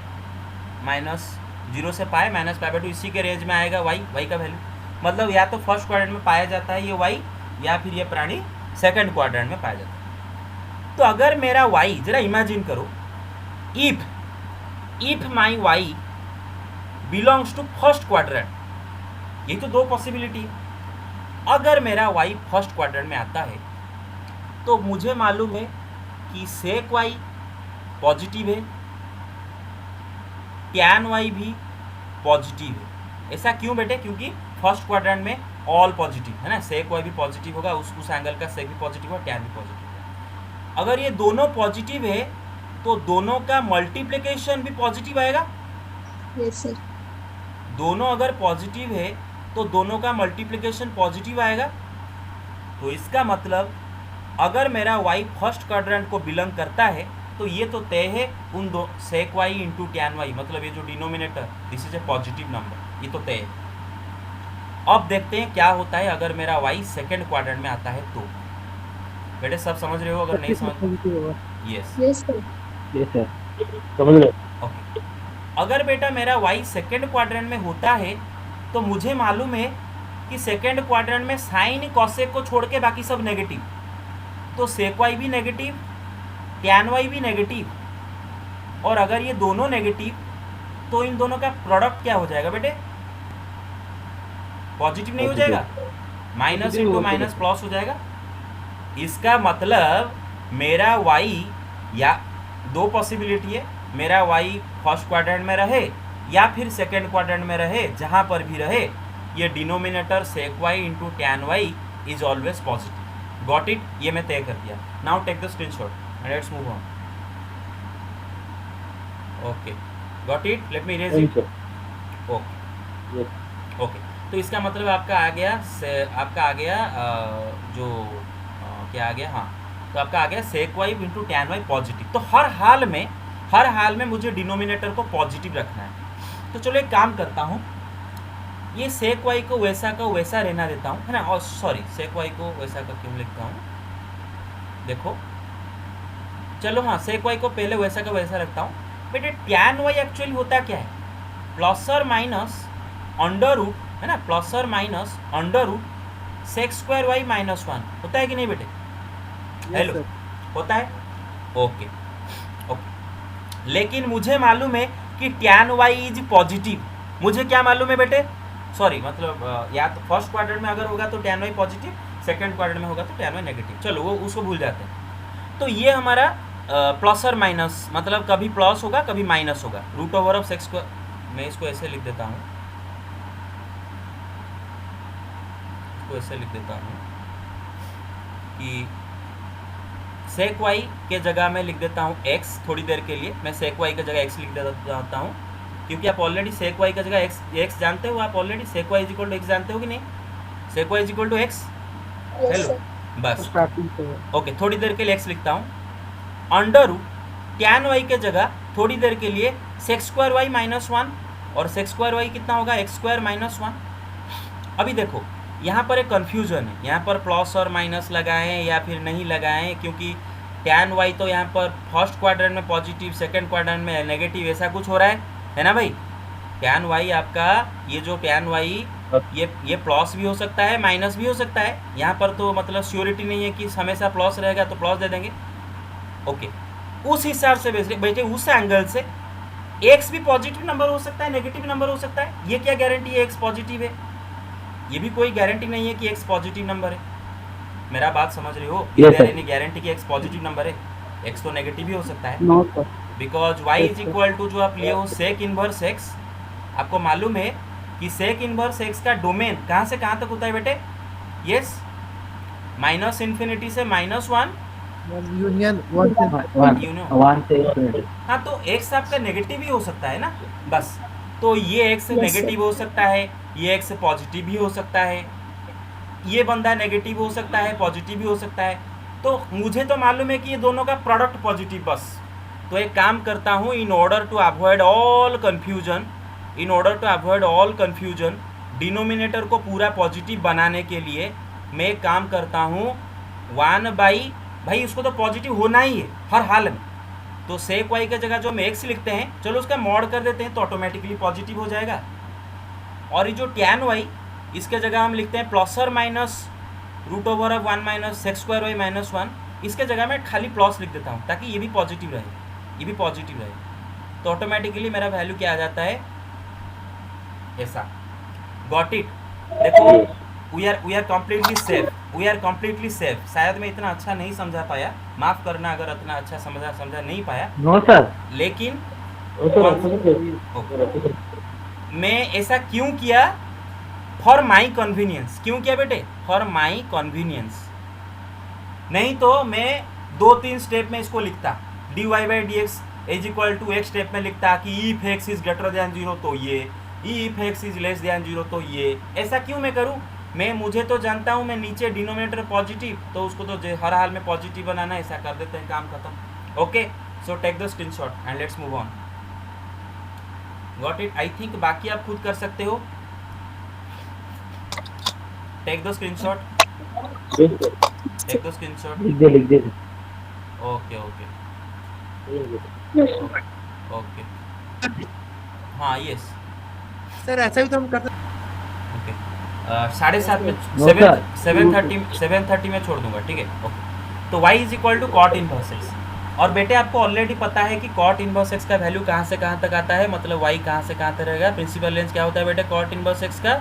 minus 0 से पाई माइनस पाई बाई 2, इसी के रेंज में आएगा y का वैल्यू। मतलब या तो फर्स्ट क्वाड्रेंट में पाया जाता है ये y, या फिर ये प्राणी सेकंड क्वाड्रेंट में पाया जाता है। तो अगर मेरा y, जरा इमेजिन करो, if my y belongs to first quadrant, ये तो दो पॉसिबिलिटी है। अगर मेरा y फर्स्ट क्वाड्रेंट में आता है तो मुझे मालूम है कि सेक y पॉजिटिव है, टैन y भी पॉजिटिव है। ऐसा क्यों बेटे? क्योंकि फर्स्ट क्वाड्रेंट में ऑल पॉजिटिव है ना, सेक y भी पॉजिटिव होगा, उस एंगल का सेक भी पॉजिटिव होगा, टैन भी पॉजिटिव होगा। अगर ये दोनों पॉजिटिव है तो दोनों का मल्टीप्लिकेशन भी पॉजिटिव आएगा। Yes sir. दोनों अगर पॉजिटिव है तो दोनों का मल्टीप्लिकेशन पॉजिटिव आएगा। तो इसका मतलब अगर मेरा y फर्स्ट क्वाड्रेंट को बिलोंग करता है तो ये तो तय है उन दो सेक y इंटू टैन y, मतलब ये जो denominator this is a positive number, ये तो तय है। अब देखते हैं क्या होता है अगर मेरा y सेकंड क्वाड्रेंट में आता है तो। बेटे सब समझ रहे हो? अगर नहीं समझ, yes Yes sir. Yes sir. समझ रहे? ओके। अगर बेटा मेरा y सेकंड क्वाड्रेंट में होता है तो मुझे मालूम है कि सेकंड क्वाड्रेंट में साइन कॉसेक को छोड़ के बाकी सब नेगेटिव, तो सेक y भी नेगेटिव, टैन y भी नेगेटिव, और अगर ये दोनों नेगेटिव तो इन दोनों का प्रोडक्ट क्या हो जाएगा बेटे? पॉजिटिव नहीं हो जाएगा? माइनस इंटू माइनस प्लस हो जाएगा। इसका मतलब मेरा y, या दो पॉसिबिलिटी है, मेरा y फर्स्ट क्वाड्रेंट में रहे या फिर सेकंड क्वाड्रेंट में रहे, जहाँ पर भी रहे ये denominator sec y into tan y is always positive. Got it? ये मैं तय कर दिया। Now take the screenshot and let's move on. Okay, got it? Let me erase Yes it. sir. Okay Yes. Okay, तो इसका मतलब आपका आ गया जो क्या आ गया, हाँ, तो आपका आ गया सेक y into tan y positive. तो हर हाल में मुझे डिनोमिनेटर को पॉजिटिव रखना है। तो चलो एक काम करता हूँ, ये सेक वाई को वैसा का वैसा रहना देता हूँ, है ना। और सॉरी, सेक वाई को वैसा का क्यों लिखता हूँ, देखो चलो हाँ, सेक वाई को पहले वैसा का वैसा रखता हूँ। बेटे टैन वाई एक्चुअली होता क्या है, प्लस और माइनस अंडर रूट, है ना, प्लस और minus under root sec square y minus 1 होता है कि नहीं बेटे? हेलो, होता है, ओके ओके। लेकिन मुझे मालूम है कि टैन वाई इज पॉजिटिव। मुझे क्या मालूम है बेटे, सॉरी मतलब या तो फर्स्ट क्वाड्रेंट में अगर होगा तो tan y positive, second quadrant में होगा तो टैन वाई नेगेटिव, चलो वो उसको भूल जाते हैं। तो ये हमारा प्लस और माइनस, मतलब कभी प्लस होगा कभी माइनस होगा, root over of sec x square. मैं इसको ऐसे लिख देता हूँ, इसको ऐसे लिख देता हूँ कि सेक वाई के जगह मैं लिख देता हूँ x, थोड़ी देर के लिए मैं सेक वाई की जगह x लिख देता हूँ, क्योंकि आप ऑलरेडी सेक वाई की जगह x जानते हो, आप already sec y is equal to x जानते हो कि नहीं, sec y is equal to x। Yes, hello, sir. बस ओके, थोड़ी देर के लिए x लिखता हूँ, अंडर रूट टैन वाई के जगह थोड़ी देर के लिए सेक स्क्वायर वाई माइनस 1, और सेक स्क्वायर वाई कितना होगा, एक्स स्क्वायर माइनस 1। अभी देखो यहाँ पर एक कन्फ्यूजन है, यहाँ पर प्लस और माइनस लगाएं या फिर नहीं लगाएं, क्योंकि टैन वाई तो यहाँ पर फर्स्ट क्वाड्रेंट में पॉजिटिव, सेकंड क्वाड्रेंट में नेगेटिव, ऐसा कुछ हो रहा है ना भाई। टैन वाई आपका ये जो टैन वाई ये प्लस भी हो सकता है माइनस भी हो सकता है, यहाँ पर तो मतलब श्योरिटी नहीं है कि हमेशा प्लस रहेगा तो प्लस दे देंगे, ओके। उस हिसाब से बेटे उस एंगल से एक्स भी पॉजिटिव नंबर हो सकता है, नेगेटिव नंबर हो सकता है। ये क्या गारंटी है एक्स पॉजिटिव है, ये भी कोई गारंटी नहीं है कि एक्स पॉजिटिव नंबर है। मेरा बात समझ रहे हो, Yes, sir. एनी गारंटी कि एक्स पॉजिटिव नंबर है, एक्स तो नेगेटिव भी हो सकता है, no sir. Because y Yes, is sir. Equal to जो आप लिए हो सेक इनवर्स एक्स। आपको मालूम है कि सेक इनवर्स एक्स का डोमेन कहाँ से कहाँ तक होता है बेटे, यस, माइनस इन्फिनिटी से -1 यूनियन वन से You know. वन से infinity. हाँ, तो एक्स आपका नेगेटिव ही हो सकता है ना, बस। तो ये एक्स Yes, नेगेटिव हो सकता है, ये एक्स पॉजिटिव भी हो सकता है, ये बंदा नेगेटिव हो सकता है, पॉजिटिव भी हो सकता है। तो मुझे तो मालूम है कि ये दोनों का प्रोडक्ट पॉजिटिव, बस। तो एक काम करता हूँ, in order to avoid all confusion, denominator को पूरा पॉजिटिव बनाने के लिए मैं एक काम करता हूँ, 1 बाई, भाई उसको तो पॉजिटिव होना ही है हर हाल में, तो सेक वाई की जगह जो हम एक्स लिखते हैं, चलो उसका मॉड कर देते हैं तो ऑटोमेटिकली पॉजिटिव हो जाएगा। और ये जो टैन वाई, इसके जगह हम लिखते हैं प्लस और minus root over of 1 minus sec x square y minus 1, इसके जगह मैं खाली प्लस लिख देता हूँ ताकि ये भी पॉजिटिव रहे, ये भी पॉजिटिव रहे, तो ऑटोमेटिकली मेरा वैल्यू क्या आ जाता है, ऐसा। Got it? देखो वी आर कम्प्लीटली सेफ। शायद मैं इतना अच्छा नहीं समझा पाया, माफ़ करना अगर इतना अच्छा समझा नहीं पाया, नो सर। लेकिन सर मैं ऐसा क्यों किया, फॉर माई कन्वीनियंस। क्यों किया बेटे, फॉर माई कन्वीनियंस। नहीं तो मैं 2-3 स्टेप में इसको लिखता, dy by d x is equal to एक स्टेप में लिखता कि if x is greater than 0 तो ये, if x is less than 0 तो ये। ऐसा क्यों मैं करूँ, मुझे तो जानता हूँ मैं नीचे डिनोमिनेटर पॉजिटिव, तो उसको तो हर हाल में पॉजिटिव बनाना, ऐसा कर देते हैं, काम खत्म। Okay, so take the screenshot and let's move on. Got it? I think बाकी आप खुद कर सकते हो। Take the screenshot, take the screenshot. लिख दे। ओके ओके, हाँ यस, सर ऐसा भी तो हम कर सकते ओके। 7:30 में, No, sir. 7:30 में छोड़ दूंगा, ठीक है, ओके। तो y is equal to cot inverse x. और बेटे आपको ऑलरेडी पता है कि कॉट इनवर्स एक्स का वैल्यू कहाँ से कहाँ तक आता है, मतलब y कहाँ से कहाँ तक रहेगा। प्रिंसिपल रेंज क्या होता है बेटे कॉट इनवर्स एक्स का,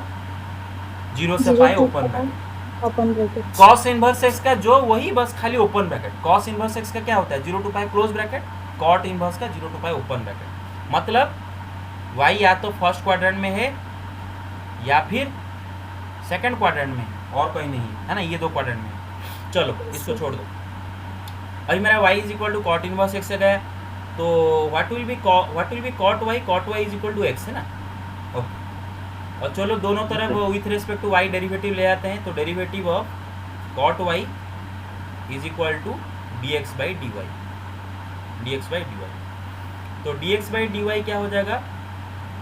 0 से pi open bracket. Open bracket. Cos inverse x का जो वही बस खाली open bracket. Cos inverse x का क्या होता है, 0 to pi close bracket, cot inverse का 0 to पाई ओपन ब्रैकेट। मतलब y या तो फर्स्ट क्वाड्रेंट में है या फिर सेकंड क्वाड्रेंट में, और कोई नहीं है ना, ये 2 क्वाड्रेंट में है। चलो इसको छोड़ दो। अभी मेरा y is equal to cot inverse x है, तो what will be cot y is equal to x है ना, ओके। और चलो दोनों तरफ with respect to y derivative ले आते हैं, तो derivative of cot y is equal to dx by dy। तो dx बाई dy क्या हो जाएगा,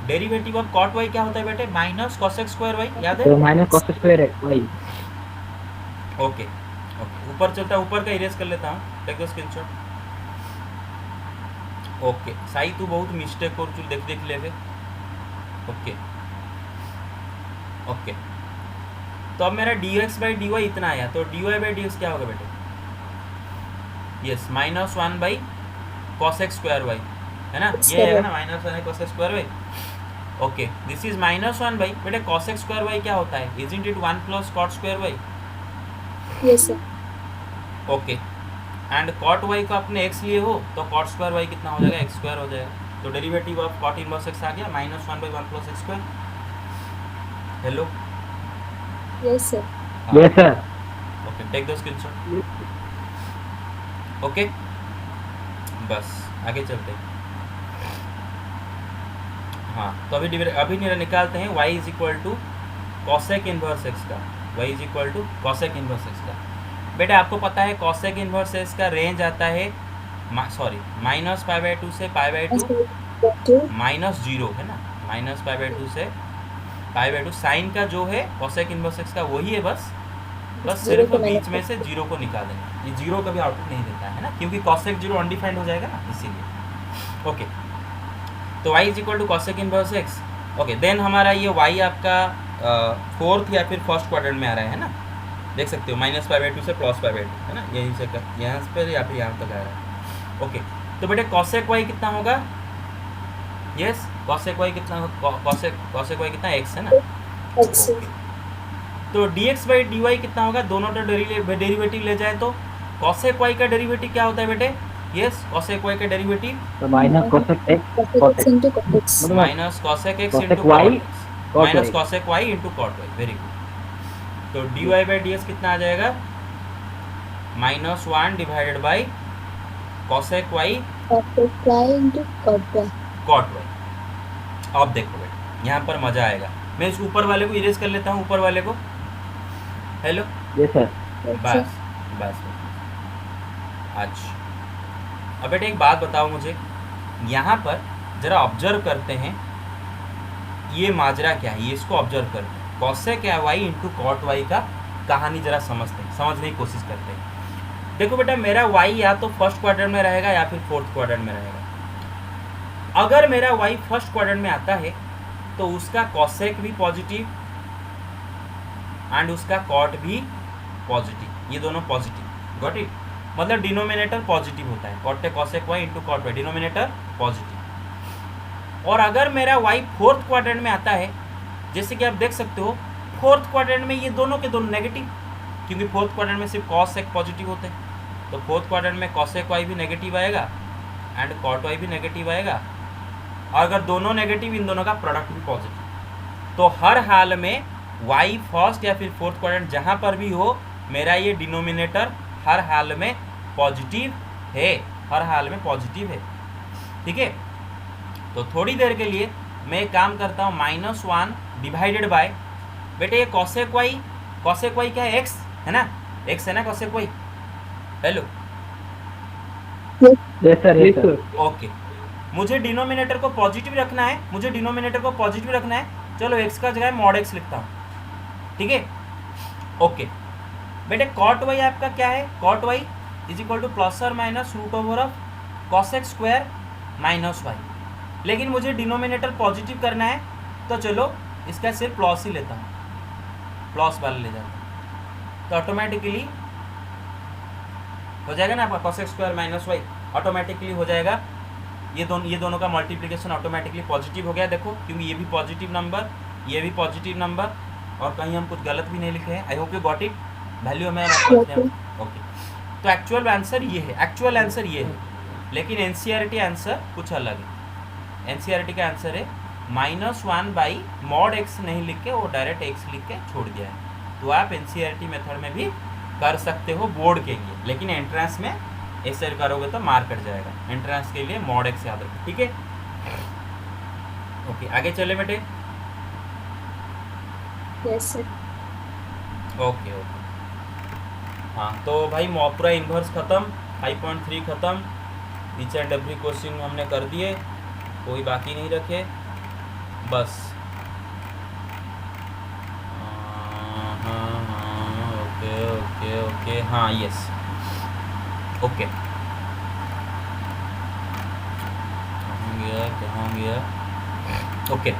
डेरिवेटिव ऑफ कॉट वाई क्या होता है बेटे? माइनस कॉसेक स्क्वायर वाई, याद है? तो माइनस कॉस स्क्वायर है वही। ओके ओके, ऊपर चलता है, ऊपर का इरेज कर लेता हूँ, टेक द स्क्रीनशॉट। ओके साई तू बहुत मिस्टेक कर चुल, देख देख लेवे। ओके ओके, तो अब मेरा d x by d y इतना आया, तो d y by d x क्या होगा बेटे? Yes, minus one by cosec square y, है ना? ये है ना minus one cosec square y. Okay, this is minus one by बेटे कॉसेक स्क्वायर वाई क्या होता है? Isn't it one plus cot square y? Yes sir. Okay, and cot y को आपने एक्स लिए हो तो कॉट स्क्वायर वाई कितना हो जाएगा? एक्स स्क्वायर हो जाएगा। तो derivative of cot inverse x आ गया minus one by one plus x square. Hello, yes sir. Yes sir. Okay, take the screenshot. Okay, बस आगे चलते हैं। हाँ, तो अभी निकालते हैं y is equal to cosec inverse x का। y is equal to cosec inverse x का। बेटे आपको पता है कॉसेक इनवर्स एक्स का रेंज आता है sorry minus pi by two से pi by two minus zero, है ना? माइनस पाई बाई टू से पाई बाई टू। साइन का जो है कॉसेक इनवर्स एक्स का वही है, बस सिर्फ बीच में से जीरो को निकाल देंगे। ये जीरो कभी आउटपुट नहीं देता है ना, क्योंकि कॉसेक जीरो अनडिफाइंड हो जाएगा ना, इसीलिए। ओके, तो y is equal to cosec inverse x. Okay, then हमारा ये y आपका फोर्थ या फिर फर्स्ट क्वाड्रेंट में आ रहा है ना, देख सकते हो, माइनस पाई बाई टू से प्लस पाई बाई टू, है ना? यहीं से यहाँ पर या फिर यहाँ तक आ रहा है। ओके, तो बेटे कॉसेक y कितना होगा? यस, कॉसेक y कितना, कॉसेक y कितना? x है ना? एक्स। ओके, तो dx बाई dy कितना होगा? दोनों तो डेरिवेटिव ले जाए तो कॉसेक y का डेरिवेटिव क्या होता है बेटे? यस, कॉसेक y का डेरिवेटिव तो minus cosec x cosec into cosec x. Minus cosec x cosec into y, minus y। Cosec y into cot y. Very good. तो dy बाई डी कितना आ जाएगा? Minus one divided by cosec y cosec y into cot y. Cot y. अब देखो बेटा, यहाँ पर मजा आएगा। मैं इस ऊपर वाले को इरेज कर लेता हूँ, ऊपर वाले को। Hello, yes sir. बस बस अच्छा, अब बेटा एक बात बताओ मुझे, यहाँ पर जरा ऑब्जर्व करते हैं ये माजरा क्या है, ये इसको ऑब्जर्व करते हैं। Cosec y into cot y का कहानी जरा समझने की कोशिश करते हैं। देखो बेटा, मेरा y या तो फर्स्ट क्वाड्रेंट में रहेगा या फिर फोर्थ क्वाड्रेंट में रहेगा। अगर मेरा y फर्स्ट क्वाड्रेंट में आता है तो उसका कॉसेक भी पॉजिटिव एंड उसका कॉट भी पॉजिटिव, ये दोनों पॉजिटिव। Got it? मतलब डिनोमिनेटर पॉजिटिव होता है, cot cosec y into cot y, denominator positive. और अगर मेरा y फोर्थ क्वाड्रेंट में आता है, जैसे कि आप देख सकते हो फोर्थ क्वाड्रेंट में ये दोनों के दोनों नेगेटिव, क्योंकि फोर्थ क्वाड्रेंट में सिर्फ कॉसेक पॉजिटिव होते हैं। तो फोर्थ क्वाड्रेंट में कॉसेक वाई भी नेगेटिव आएगा एंड कॉट वाई भी नेगेटिव आएगा। और अगर दोनों नेगेटिव, इन दोनों का प्रोडक्ट भी पॉजिटिव। तो हर हाल में y फर्स्ट या फिर फोर्थ क्वाड्रेंट जहाँ पर भी हो, मेरा ये डिनोमिनेटर हर हाल में पॉजिटिव है, हर हाल में पॉजिटिव है। ठीक है, तो थोड़ी देर के लिए मैं एक काम करता हूँ, माइनस वन डिवाइडेड बाय, बेटे ये कॉसेक वाई क्या है? x है ना, x है ना cosec y. Hello, yes sir. Yes sir. Okay, मुझे डिनोमिनेटर को पॉजिटिव रखना है, चलो x का जगह मॉड x लिखता हूँ। ठीक है, ओके बेटे, कॉट वाई आपका क्या है? Cot y is equal to plus और minus root over of cosec square minus y. लेकिन मुझे डिनोमिनेटर पॉजिटिव करना है, तो चलो इसका सिर्फ प्लस ही लेता हूँ, प्लस वाला ले जाता हूँ, तो ऑटोमेटिकली हो जाएगा ना आपका cosec square minus y, automatically हो जाएगा। ये दोनों का मल्टीप्लिकेशन ऑटोमेटिकली पॉजिटिव हो गया। देखो, क्योंकि ये भी पॉजिटिव नंबर, ये भी पॉजिटिव नंबर, और कहीं हम कुछ गलत भी नहीं लिखे हैं। आई hope you got it. Value हमें ओके, तो एक्चुअल आंसर ये है, लेकिन एनसीईआरटी आंसर कुछ अलग है। एनसीईआरटी का आंसर है minus one by mod x नहीं लिख के वो डायरेक्ट एक्स लिख के छोड़ दिया है। तो आप एनसीईआरटी मेथड में भी कर सकते हो बोर्ड के लिए, लेकिन एंट्रेंस में ऐसे करोगे तो मार्क कट जाएगा। एंट्रेंस के लिए मॉड एक्स याद रखो, ठीक है? ओके, आगे चले बेटे। Yes sir. ओके, हाँ तो भाई पूरा इन्वर्स ख़त्म, 5.3 ख़त्म, ईच एंड एवरी क्वेश्चन हमने कर दिए, कोई बाकी नहीं रखे। बस ओके ओके ओके, हाँ यस ओके, कहाँ गया ओके।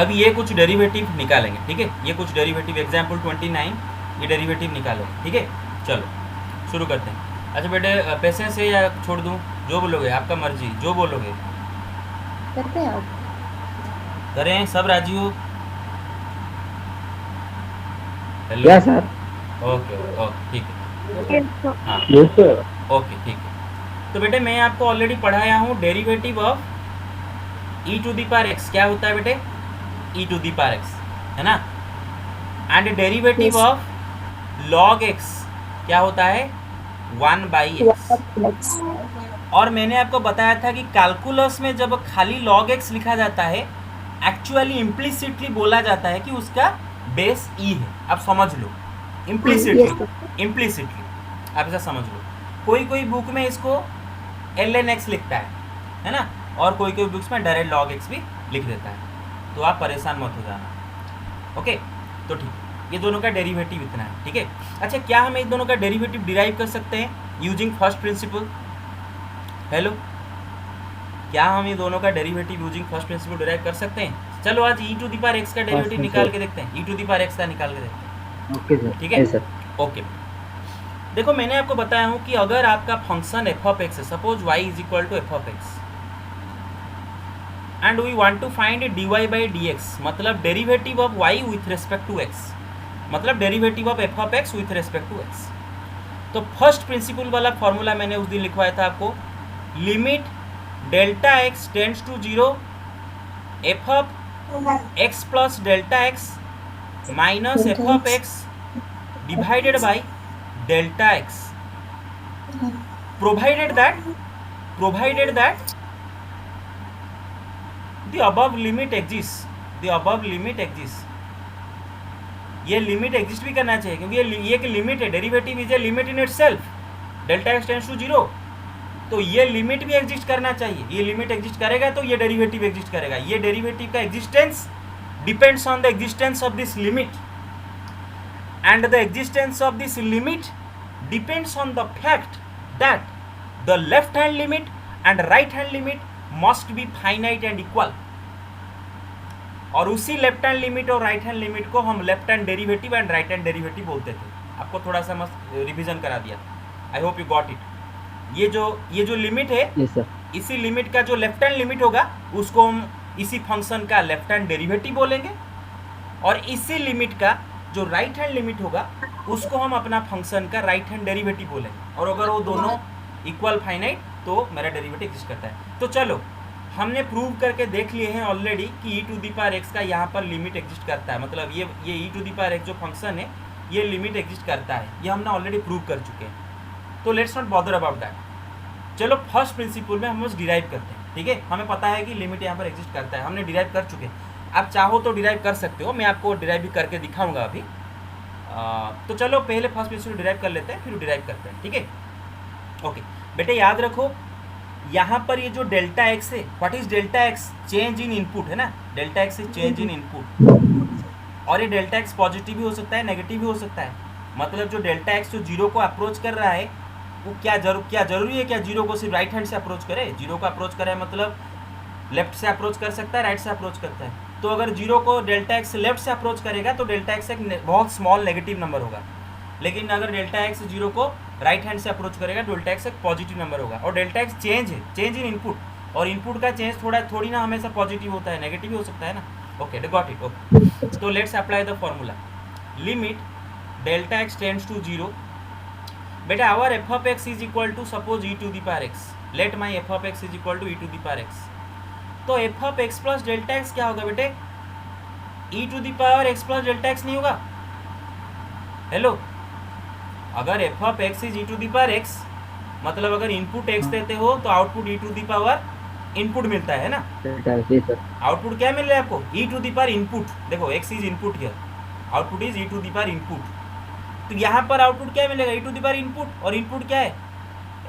अब ये कुछ डेरिवेटिव निकालेंगे, ठीक है, ये कुछ डेरिवेटिव एग्जाम्पल 29 ये डेरिवेटिव निकालेंगे, ठीक है। चलो शुरू करते हैं। अच्छा बेटे पेशेंस है या छोड़ दूँ, जो बोलोगे आपका मर्जी, जो बोलोगे करते हैं आप। करें, सब राजी हो? Hello yes sir. Okay okay ठीक है, हाँ यस सर। ओके ठीक है। तो बेटे मैं आपको ऑलरेडी पढ़ाया हूँ derivative of e to the power x क्या होता है बेटे, e to the power x है ना, and derivative Yes. Of log x क्या होता है 1/x। Let's और मैंने आपको बताया था कि कैलकुलस में जब खाली लॉग एक्स लिखा जाता है एक्चुअली इम्प्लिसिटली बोला जाता है कि उसका बेस ई है। आप समझ लो Yes, इम्प्लिसिटली, इम्प्लिसिटली आप ऐसा समझ लो। कोई कोई बुक में इसको ln(x) लिखता है ना, और कोई कोई बुक्स में डायरेक्ट log x भी लिख देता है, तो आप परेशान मत हो जाना। ओके तो ठीक है, ये दोनों का डेरिवेटिव इतना है, ठीक है। अच्छा क्या हम इन दोनों का डेरिवेटिव डिराइव कर सकते हैं यूजिंग फर्स्ट प्रिंसिपल? हेलो, क्या हम ये दोनों का derivative using first principle derive कर सकते हैं? चलो आज ई टू दी पावर एक्स का डेरिवेटिव निकाल के देखते हैं, ई टू दी पावर एक्स का निकाल के देखते हैं, ओके सर। ठीक है यस सर। ओके। देखो मैंने आपको बताया हूँ कि अगर आपका फंक्शन एफ ऑफ एक्स है, suppose y is equal to f of x and we want to find dy by d x, मतलब derivative of y with respect to x, मतलब derivative of f of x with respect to x। तो फर्स्ट प्रिंसिपल वाला फॉर्मूला मैंने उस दिन लिखवाया था आपको, limit delta x tends to 0 f of x plus delta x minus f of x divided by delta x, provided that the above limit exists, ये लिमिट एग्जिस्ट भी करना चाहिए क्योंकि ये एक लिमिट है, derivative is a limit in itself, delta x tends to 0, तो ये लिमिट भी एग्जिस्ट करना चाहिए। ये लिमिट एग्जिस्ट करेगा तो ये डेरिवेटिव एग्जिस्ट करेगा। ये डेरिवेटिव का existence depends on the existence of this limit, and the existence of this limit depends on the fact that the left hand limit and right hand limit must be finite and equal। और उसी लेफ्ट हैंड लिमिट और राइट हैंड लिमिट को हम left hand derivative and right hand derivative बोलते थे। आपको थोड़ा सा मस्त रिवीजन करा दिया, आई होप यू गॉट इट। ये जो लिमिट है, यस सर। इसी लिमिट का जो लेफ्ट हैंड लिमिट होगा उसको हम इसी फंक्शन का लेफ्ट हैंड डेरिवेटिव बोलेंगे, और इसी लिमिट का जो राइट हैंड लिमिट होगा उसको हम अपना फंक्शन का राइट हैंड डेरिवेटिव बोलेंगे। और अगर वो दोनों इक्वल फाइनाइट तो मेरा डेरिवेटिव एग्जिस्ट करता है। तो चलो हमने प्रूव करके देख लिए हैं ऑलरेडी कि ई टू दी पावर एक्स का यहाँ पर लिमिट एग्जिस्ट करता है, मतलब ये ई टू दी पावर एक्स जो फंक्शन है ये लिमिट एग्जिस्ट करता है, ये हमने ऑलरेडी प्रूव कर चुके हैं। तो let's not bother about that. चलो फर्स्ट प्रिंसिपल में हम बस डिराइव करते हैं, ठीक है। हमें पता है कि लिमिट यहाँ पर एग्जिस्ट करता है, हमने डिराइव कर चुके हैं। आप चाहो तो डिराइव कर सकते हो, मैं आपको डिराइव भी करके दिखाऊंगा अभी। तो चलो पहले फर्स्ट प्रिंसिपल डिराइव कर लेते हैं, फिर डिराइव करते हैं, ठीक है। ओके बेटे याद रखो यहाँ पर ये जो डेल्टा एक्स है, what is delta x? Change in input है ना, delta x is change in input. और ये डेल्टा एक्स पॉजिटिव भी हो सकता है, नेगेटिव भी हो सकता है। मतलब जो डेल्टा एक्स जो जीरो को अप्रोच कर रहा है वो क्या जरूरी है क्या जीरो को सिर्फ राइट हैंड से अप्रोच करे? जीरो को अप्रोच करे मतलब लेफ्ट से अप्रोच कर सकता है, राइट से अप्रोच करता है। तो अगर जीरो को डेल्टा एक्स लेफ्ट से अप्रोच करेगा तो डेल्टा एक्स एक बहुत स्मॉल नेगेटिव नंबर होगा, लेकिन अगर डेल्टा एक्स जीरो को राइट हैंड से अप्रोच करेगा डेल्टा एक्स एक पॉजिटिव नंबर होगा। और डेल्टा एक्स चेंज है, चेंज इन इनपुट, और इनपुट का चेंज थोड़ी ना हमेशा पॉजिटिव होता है, नेगेटिव भी हो सकता है ना। Okay got it. ओके तो let's apply the formula, limit delta x tends to 0। बेटा our f of x is equal to suppose e to the power x, let my f of x is equal to e to the power x. तो f of x plus delta x क्या होगा बेटे? E to the power x plus delta x नहीं होगा? हेलो, अगर f of x is e to the power x मतलब अगर इनपुट एक्स देते हो तो output e to the power input मिलता है ना। आउटपुट क्या मिल रहा है आपको? E to the power input. देखो x is input here, output is e to the power input. तो यहाँ पर आउटपुट क्या मिलेगा? E to the power input, और इनपुट क्या है?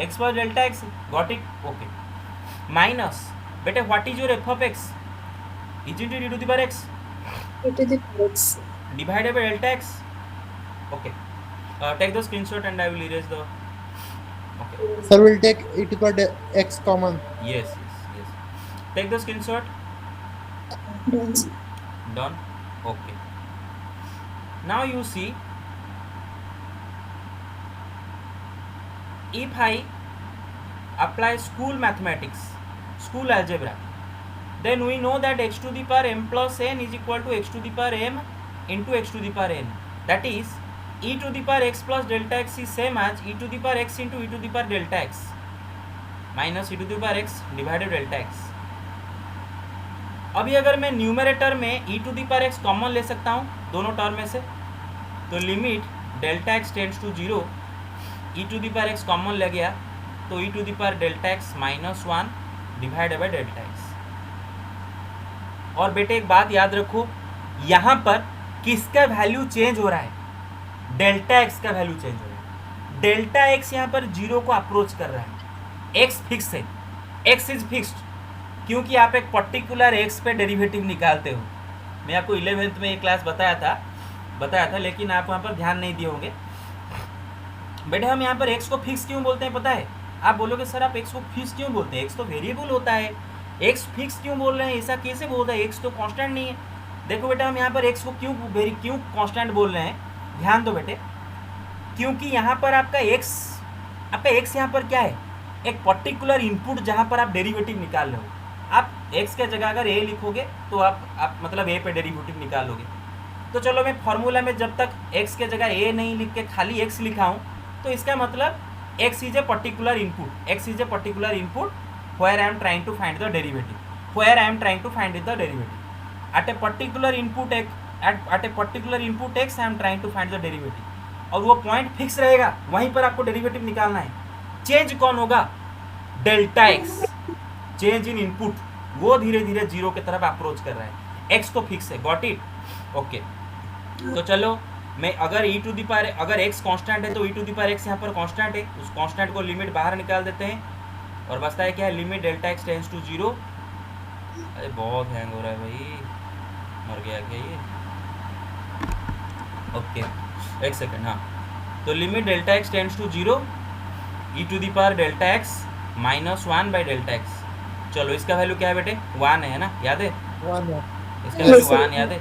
X plus delta x. Got it. Okay minus बेटे what is your f of x? Is into d to the power x e to the power x. divided by delta x. Okay. Take the screenshot and I will erase the. Okay. Sir, we'll take e to the power x common. Yes. Take the screenshot. Done, sir. Done. Okay. Now you see, if I apply school mathematics, school algebra, then we know that x to the power m plus n is equal to x to the power m into x to the power n. That is, e to the power x plus delta x is same as e to the power x into e to the power delta x minus e to the power x divided delta x. अभी अगर मैं न्यूमरेटर में e to the power x common ले सकता हूँ दोनों टर्म में से, तो limit delta x tends to 0, e to the power x common ले गया तो e to the power delta x minus 1 divided by delta x. और बेटे एक बात याद रखो, यहाँ पर किसका वैल्यू चेंज हो रहा है? डेल्टा x का वैल्यू चेंज हो रहा है. डेल्टा x यहाँ पर 0 को अप्रोच कर रहा है. x फिक्स है, x इज फिक्स्ड, क्योंकि आप एक पर्टिकुलर x पे डेरिवेटिव निकालते हो. मैं आपको 11th में ये क्लास बताया था, लेकिन आप वहाँ पर ध्यान नहीं दिए होंगे. बेटे हम यहाँ पर x को फिक्स क्यों बोलते हैं पता है? आप बोलोगे सर आप x को फिक्स क्यों बोलते हैं? x तो वेरिएबल होता है, x फिक्स क्यों बोल रहे हैं? ऐसा कैसे बोलता है? x तो कांस्टेंट नहीं है. देखो बेटा हम यहाँ पर x को क्यों कांस्टेंट बोल रहे हैं, ध्यान दो बेटे. क्योंकि यहाँ पर आपका x यहाँ पर क्या है? एक पर्टिकुलर इनपुट जहाँ पर आप डेरिवेटिव निकाल रहे हो. आप x के जगह अगर a लिखोगे तो आप मतलब a पे डेरिवेटिव निकालोगे. तो चलो मैं फॉर्मूला में जब तक x के जगह a नहीं लिख के खाली x लिखा हूँ, तो इसका मतलब x is a particular input where I am trying to find the derivative. At a particular input x, I am trying to find the derivative. और वो पॉइंट फिक्स रहेगा, वहीं पर आपको डेरिवेटिव निकालना है. चेंज कौन होगा? Delta x. Change in input, वो धीरे धीरे 0 की तरफ अप्रोच कर रहा है. x तो फिक्स है. Got it? ओके. तो चलो मैं अगर e टू दी पावर, अगर x कांस्टेंट है तो e to the power x यहाँ पर कांस्टेंट है, उस कांस्टेंट को लिमिट बाहर निकाल देते हैं और बचता है क्या है? Limit delta x tends to 0. अरे बहुत हैंग हो रहा है भाई, मर गया क्या ये? ओके एक सेकेंड. हाँ, तो limit delta x tends to 0 e to the power delta x minus 1 by delta x. चलो इसका वैल्यू क्या है बेटे? 1 है ना, याद है? 1 है. इसका वैल्यू 1 याद है?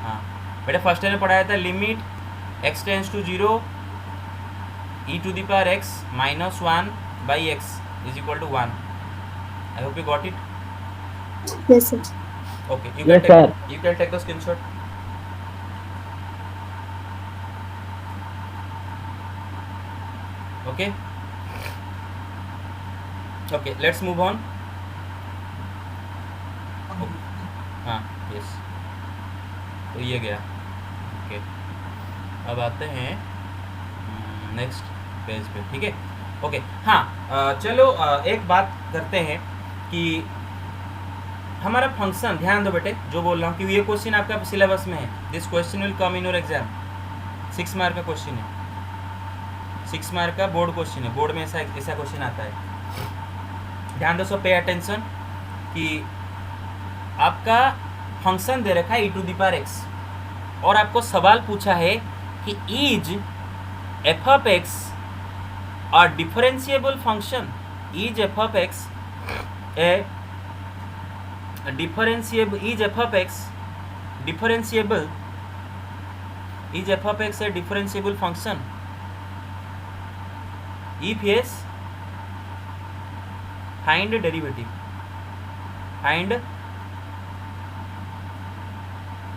हाँ बेटे, फर्स्ट ने पढ़ाया था limit x tends to 0 e to the power x minus 1 by x is equal to 1. I hope you got it. Yes, sir. Okay, Yes, sir. You can take the screenshot. Okay. Okay, let's move on. हाँ yes. तो ये गया. Okay. अब आते हैं नेक्स्ट पेज पे. ठीक है. ओके. हाँ चलो एक बात करते हैं कि हमारा फंक्शन, ध्यान दो बेटे जो बोल रहा हूँ, क्योंकि ये क्वेश्चन आपका सिलेबस में है. This question will come in your exam. 6 mark का क्वेश्चन है, 6 मार्क का बोर्ड क्वेश्चन है. बोर्ड में ऐसा क्वेश्चन आता है. ध्यान दो, सो पे अटेंशन कि आपका फंक्शन दे रखा है e to the power x और आपको सवाल पूछा है कि is f of x a differentiable function. Is f of x a differentiable? Is f of x differentiable? Is f of x a differentiable function? If yes, find derivative. Find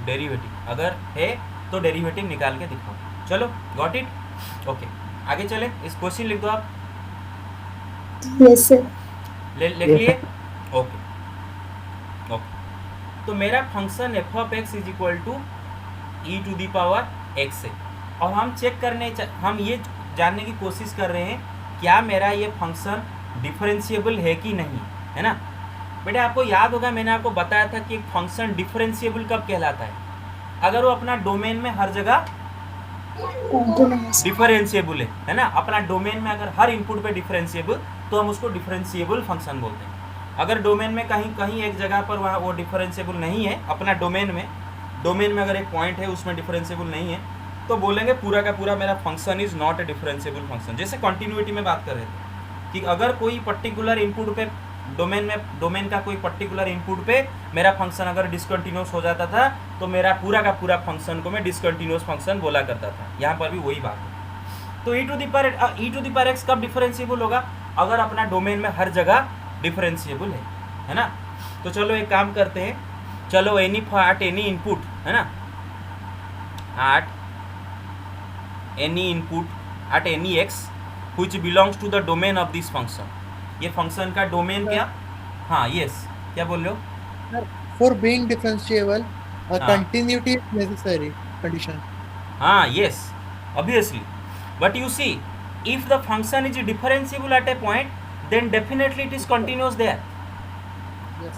derivative. अगर है तो डेरिवेटिव निकाल के दिखाओ. चलो, गॉट इट? ओके, आगे चले. इस क्वेश्चन लिख दो आप. Yes, sir. लिख लिए? ओके. तो मेरा function f of x is equal to e to the power x है और हम ये जानने की कोशिश कर रहे हैं क्या मेरा ये फंक्शन डिफरेंशिएबल है कि नहीं, है ना बेटे. आपको याद होगा मैंने आपको बताया था कि एक फंक्शन डिफरेंशिएबल कब कहलाता है? अगर वो अपना डोमेन में हर जगह डिफरेंशिएबल है ना. अपना डोमेन में अगर हर इनपुट पे डिफरेंशिएबल, तो हम उसको डिफरेंशिएबल फंक्शन बोलते हैं. अगर डोमेन में कहीं कहीं एक जगह पर वहाँ वो डिफरेंशिएबल नहीं है, अपना डोमेन में अगर एक पॉइंट है उसमें डिफरेंशिएबल नहीं है, तो बोलेंगे पूरा का पूरा मेरा function is not a differentiable function. जैसे कंटिन्यूटी में बात कर रहे थे कि अगर कोई पर्टिकुलर इनपुट पे डोमेन का कोई पर्टिकुलर इनपुट पे मेरा फंक्शन अगर डिसकंटिन्यूस हो जाता था तो मेरा पूरा का पूरा फंक्शन को मैं डिसकंटिन्यूस फंक्शन बोला करता था। यहाँ पर भी वही बात है। तो e to the power x कब डिफरेंशिएबल होगा? अगर अपना डोमेन में हर जगह डिफरेंशिएबल है ना। तो चलो एक काम करते हैं, चलो एट एनी इनपुट है ना, at any input at any x which belongs to the domain of this function। ये फंक्शन का डोमेन क्या? हाँ यस, क्या बोल रहे हो? For being differentiable, a हाँ। continuity is necessary condition. हाँ yes, obviously, but you see if the function is differentiable at a point then definitely it is continuous there. Yes.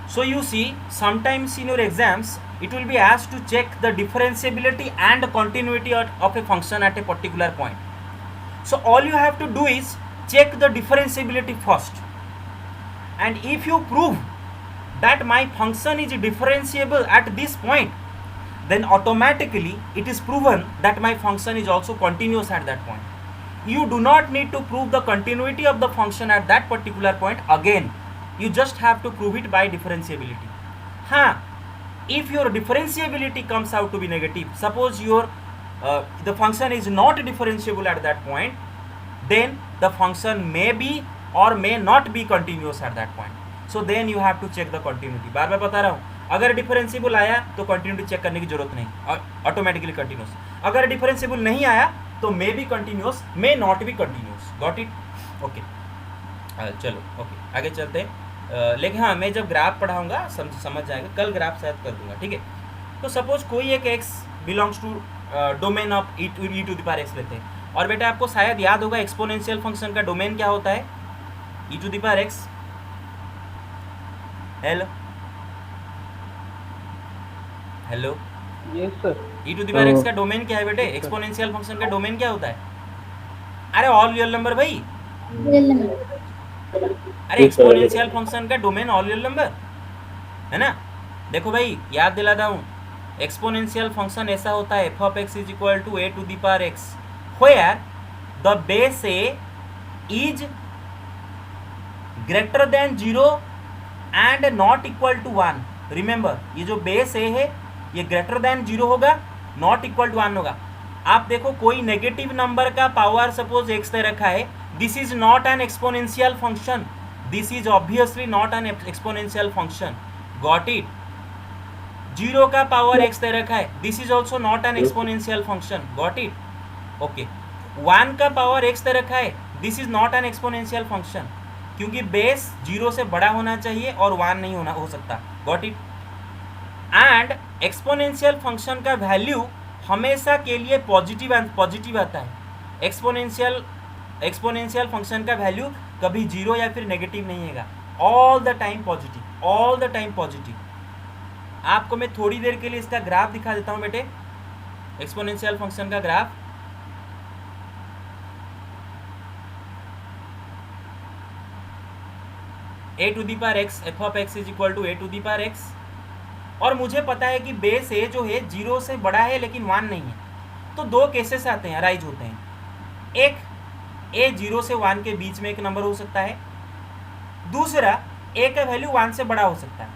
So you see sometimes in your exams it will be asked to check the differentiability and continuity of a function at a particular point. So all you have to do is check the differentiability first, and if you prove that my function is differentiable at this point, then automatically it is proven that my function is also continuous at that point. You do not need to prove the continuity of the function at that particular point again. You just have to prove it by differentiability. हाँ, if your differentiability comes out to be negative, suppose your the function is not differentiable at that point, then the function may be or may not be continuous at that point. So then you have to check the continuity. बार बार बता रहा हूँ, अगर डिफरेंशिएबल आया तो कंटिन्यूटी चेक करने की जरूरत नहीं, ऑटोमेटिकली कंटिन्यूस। अगर डिफरेंशिएबल नहीं आया तो may be continuous, may not be continuous. Got it? Okay, चलो ओके आगे चलते हैं। लेकिन हाँ, मैं जब ग्राफ पढ़ाऊंगा समझ जाएगा, कल ग्राफ शायद कर दूंगा, ठीक है। तो सपोज कोई एक x belongs to domain of e to the power x लेते हैं, और बेटा आपको शायद याद होगा एक्सपोनेंशियल फंक्शन का डोमेन क्या होता है? e to the power x। Hello hello, yes sir. e to the power x का डोमेन क्या है बेटे? एक्सपोनेंशियल फंक्शन का डोमेन क्या होता है? अरे ऑल रियल नंबर भाई, Real number. अरे एक्सपोनेंशियल फंक्शन का डोमेन ऑल रियल नंबर है ना। देखो भाई याद दिलाता हूँ, एक्सपोनेंशियल फंक्शन ऐसा होता है, f of x is equal to a to the power x where the base a is greater than 0 and not equal to 1। Remember, ये जो बेस a है ये ग्रेटर देन 0 होगा, नॉट इक्वल टू 1 होगा। आप देखो कोई नेगेटिव नंबर का पावर सपोज x दे रखा है, this is not an exponential function, this is obviously not an exponential function. Got it? 0 का पावर x दे रखा है, this is also not an exponential function. Got it? Okay, 1 का पावर x दे रखा है, this is not an exponential function, क्योंकि बेस 0 से बड़ा होना चाहिए और 1 नहीं होना हो सकता। Got it? And exponential function का वैल्यू हमेशा के लिए पॉजिटिव आता है। एक्सपोनेंशियल फंक्शन का वैल्यू कभी 0 या फिर नेगेटिव नहीं आएगा, all the time positive, all the time positive. आपको मैं थोड़ी देर के लिए इसका ग्राफ दिखा देता हूं बेटे, एक्सपोनेंशियल फंक्शन का graph. a to the power x, f of x is equal to a to the power x, और मुझे पता है कि बेस a जो है 0 से बड़ा है लेकिन 1 नहीं है। तो दो केसेस आते हैं, अराइज होते हैं। एक, a 0 से 1 के बीच में एक नंबर हो सकता है, दूसरा a का वैल्यू 1 से बड़ा हो सकता है,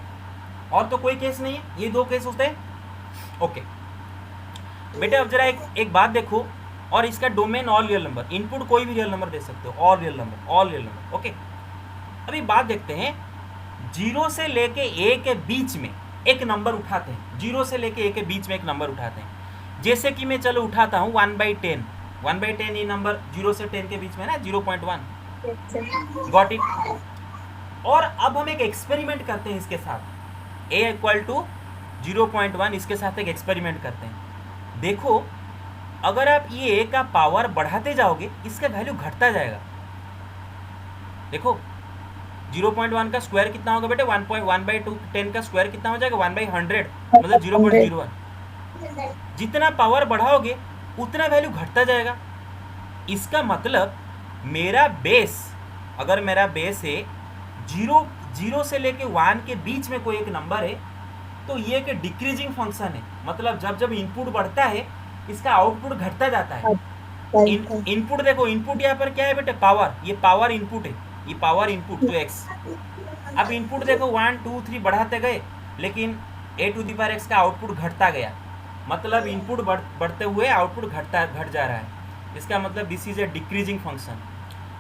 और तो कोई केस नहीं है, ये दो केस होते हैं। ओके बेटे, अब जरा एक बात देखो, और इसका domain all real number, input कोई भी रियल नंबर दे सकते हो, all real number, all real number. Okay, अभी बात देखते हैं, 0 से लेके a के बीच में एक नंबर उठाते हैं, 0 से लेके a के बीच में एक नंबर उठाते हैं। जैसे कि मैं चलो उठाता हूँ 1/10, 1/10 ये नंबर 0 से 10 के बीच में है ना, 0.1। Yes, sir. Got it? और अब हम एक एक्सपेरिमेंट करते हैं इसके साथ, a इक्वल टू 0.1, इसके साथ एक एक्सपेरिमेंट करते हैं। देखो, अगर आप ये a का पावर बढ़ाते जाओगे इसका वैल्यू घटता जाएगा। देखो 0.1 का स्क्वायर कितना होगा बेटे? 1/10 का स्क्वायर कितना हो जाएगा? 1/100, मतलब 0.01। जितना पावर बढ़ाओगे उतना वैल्यू घटता जाएगा। इसका मतलब मेरा बेस, अगर मेरा बेस है जीरो से लेके 1 के बीच में कोई एक नंबर है तो ये एक डिक्रीजिंग फंक्शन है, मतलब जब जब इनपुट बढ़ता है इसका आउटपुट घटता जाता है। इनपुट देखो, इनपुट यहाँ पर क्या है बेटे, पावर, ये पावर इनपुट है, ये पावर इनपुट तो x। अब इनपुट देखो 1 2 3 बढ़ाते गए लेकिन a to the power x का आउटपुट घटता गया, मतलब इनपुट बढ़ते हुए आउटपुट घट जा रहा है, इसका मतलब this is a decreasing function.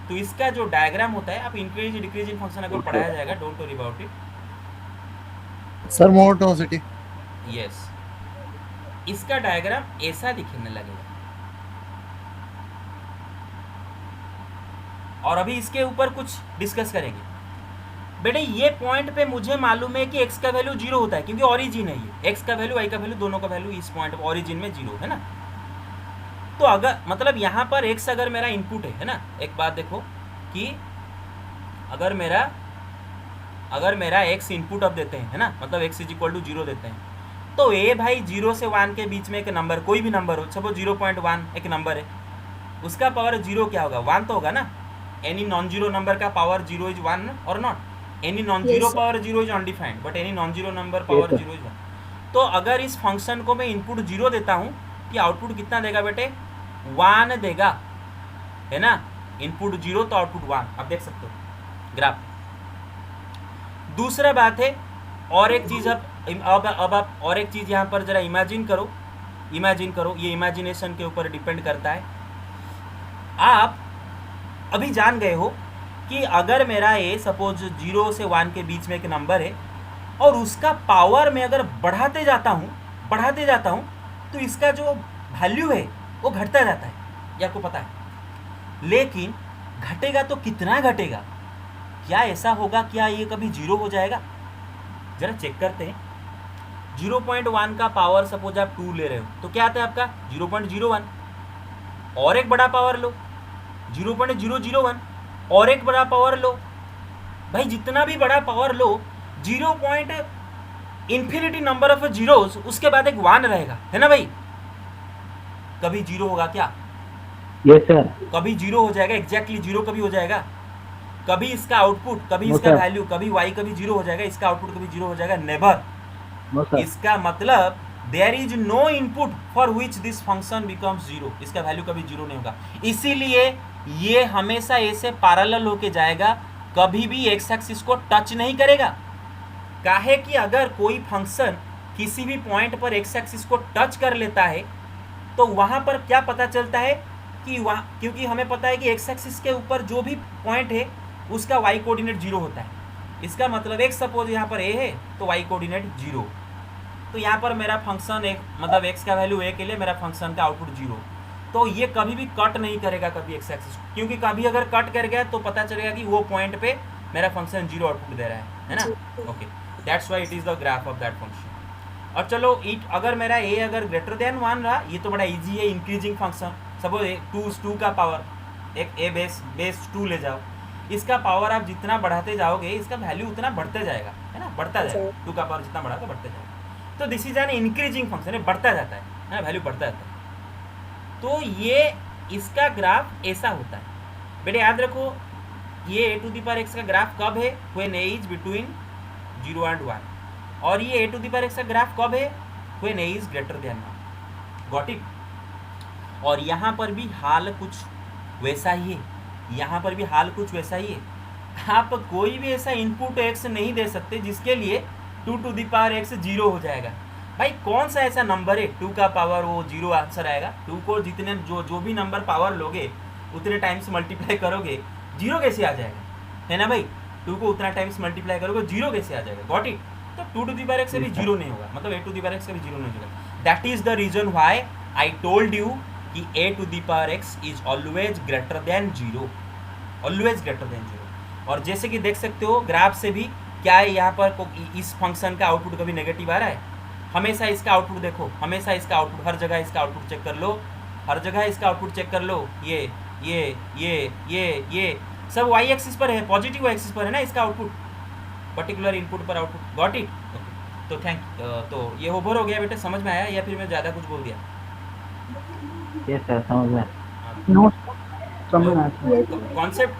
तो इसका जो डायग्राम होता है, आप इंक्रीजिंग डिक्रीजिंग फंक्शन अगर पढ़ाया जाएगा, don't worry about it. Sir monotonicity. Yes, इसका डायग्राम ऐसा दिखने लगेगा। और अभी इसके ऊपर कुछ डिस्कस करेंगे। बेटे ये पॉइंट पे मुझे मालूम है कि x का वैल्यू 0 होता है क्योंकि ओरिजिन है ये, x का वैल्यू y का वैल्यू दोनों का वैल्यू इस पॉइंट पर ओरिजिन में 0 है ना। तो अगर मतलब यहाँ पर x अगर मेरा इनपुट है ना, एक बात देखो कि अगर मेरा x इनपुट अब देते हैं है ना, मतलब x इज इक्वल टू 0 देते हैं, तो a भाई 0 से 1 के बीच में एक नंबर, कोई भी नंबर हो, सपोज 0.1 एक नंबर है, उसका पावर 0 क्या होगा, 1 तो होगा ना। एनी नॉन जीरो नंबर का पावर 0 इज 1 और not, any non zero power 0 is undefined, but any non zero number power 0 is 1। तो अगर इस फंक्शन को मैं इनपुट 0 देता हूँ कि आउटपुट कितना देगा बेटे, 1 देगा, है ना। इनपुट 0 तो आउटपुट 1, आप देख सकते हो ग्राफ। दूसरा बात है, और एक चीज अब आप और एक चीज यहाँ पर जरा इमेजिन करो, ये इमेजिनेशन के ऊपर डिपेंड करता है। आप अभी जान गए हो कि अगर मेरा ए सपोज 0 से 1 के बीच में एक नंबर है और उसका पावर में अगर बढ़ाते जाता हूँ तो इसका जो वैल्यू है वो घटता जाता है, ये आपको पता है। लेकिन घटेगा तो कितना घटेगा, क्या ऐसा होगा, क्या ये कभी 0 हो जाएगा? जरा चेक करते हैं। 0.1 का पावर सपोज आप 2 ले रहे हो तो क्या आता है आपका 0.01, और एक बड़ा पावर लो 0.001, और एक बड़ा पावर लो, भाई जितना भी बड़ा power low, 0 point infinity number of zeros, उसके बाद एक 1 रहेगा, है ना भाई। कभी 0 होगा क्या? Yes sir. कभी 0 हो जाएगा, एग्जैक्टली 0 कभी हो जाएगा। कभी इसका आउटपुट, कभी No, इसका sir. वैल्यू, कभी y कभी 0 हो जाएगा, इसका आउटपुट कभी 0 हो जाएगा, नेवर। No sir. इसका मतलब there is no input for which this function becomes 0, इसका वैल्यू कभी 0 नहीं होगा। इसीलिए ये हमेशा ए से पैरेलल होके जाएगा, कभी भी एक्स एक्सिस को टच नहीं करेगा। काहे कि अगर कोई फंक्शन किसी भी पॉइंट पर एक्स एक्सिस को टच कर लेता है तो वहां पर क्या पता चलता है कि वहाँ, क्योंकि हमें पता है कि एक्स एक्सिस के ऊपर जो भी पॉइंट है उसका वाई कोऑर्डिनेट 0 होता है। इसका मतलब एक सपोज यहाँ पर ए है तो वाई कोऑर्डिनेट 0, तो यहाँ पर मेरा फंक्शन एक मतलब एक्स का वैल्यू ए के लिए मेरा फंक्शन का आउटपुट 0, तो ये कभी भी कट नहीं करेगा कभी एक्स एक्सिस, क्योंकि कभी अगर कट कर गया तो पता चलेगा कि वो पॉइंट पे मेरा फंक्शन 0 आउटपुट दे रहा है ना। Okay, that's why it is the graph of that function. और चलो इट अगर मेरा ए अगर ग्रेटर देन 1 रहा, ये तो बड़ा इजी है, इंक्रीजिंग फंक्शन। सपोज 2 का पावर एक ए बेस 2 ले जाओ, इसका पावर आप जितना बढ़ाते जाओगे इसका वैल्यू उतना बढ़ते जाएगा, है ना, बढ़ता जाएगा। 2 का पावर जितना बढ़ा तो बढ़ते जाएगा, तो this is an increasing function है, बढ़ता जाता है ना, वैल्यू बढ़ता जाता है। तो ये इसका ग्राफ ऐसा होता है बेटे, याद रखो। ये ए टू द पावर एक्स का ग्राफ कब है, when A is between 0 and 1, और ये ए टू द पावर एक्स का ग्राफ कब है, when A is greater then 1। Got it. और यहाँ पर भी हाल कुछ वैसा ही है, यहाँ पर भी हाल कुछ वैसा ही है। आप कोई भी ऐसा इनपुट एक्स नहीं दे सकते जिसके लिए 2 to the power x 0 हो जाएगा। भाई कौन सा ऐसा नंबर है 2 का पावर वो 0 आंसर आएगा? 2 को जितने जो भी नंबर पावर लोगे उतने टाइम्स मल्टीप्लाई करोगे 0 कैसे आ जाएगा, है ना भाई। 2 को उतना टाइम्स मल्टीप्लाई करोगे 0 कैसे आ जाएगा? Got it. तो 2 to the power x से भी 0 नहीं होगा, मतलब a to the power x से भी 0 नहीं होगा। That is the reason why I told you कि a to the power x is always greater than 0, always greater than 0। और जैसे कि देख सकते हो ग्राफ से भी क्या है, यहाँ पर इस फंक्शन का आउटपुट कभी नेगेटिव आ रहा है, हमेशा इसका आउटपुट देखो, हमेशा इसका आउटपुट, हर जगह इसका आउटपुट चेक कर लो, हर जगह इसका आउटपुट चेक कर लो। ये सब वाई एक्सिस पर है, पॉजिटिव वाई एक्सिस पर है ना इसका आउटपुट, पर्टिकुलर इनपुट पर आउटपुट। Got it. ओके, तो तो ये ओवर हो गया बेटे, समझ में आया या फिर मैं ज़्यादा कुछ बोल दिया? यस सर, समझ में। हाँ, नो समझ आया सर। Yes, तो sir.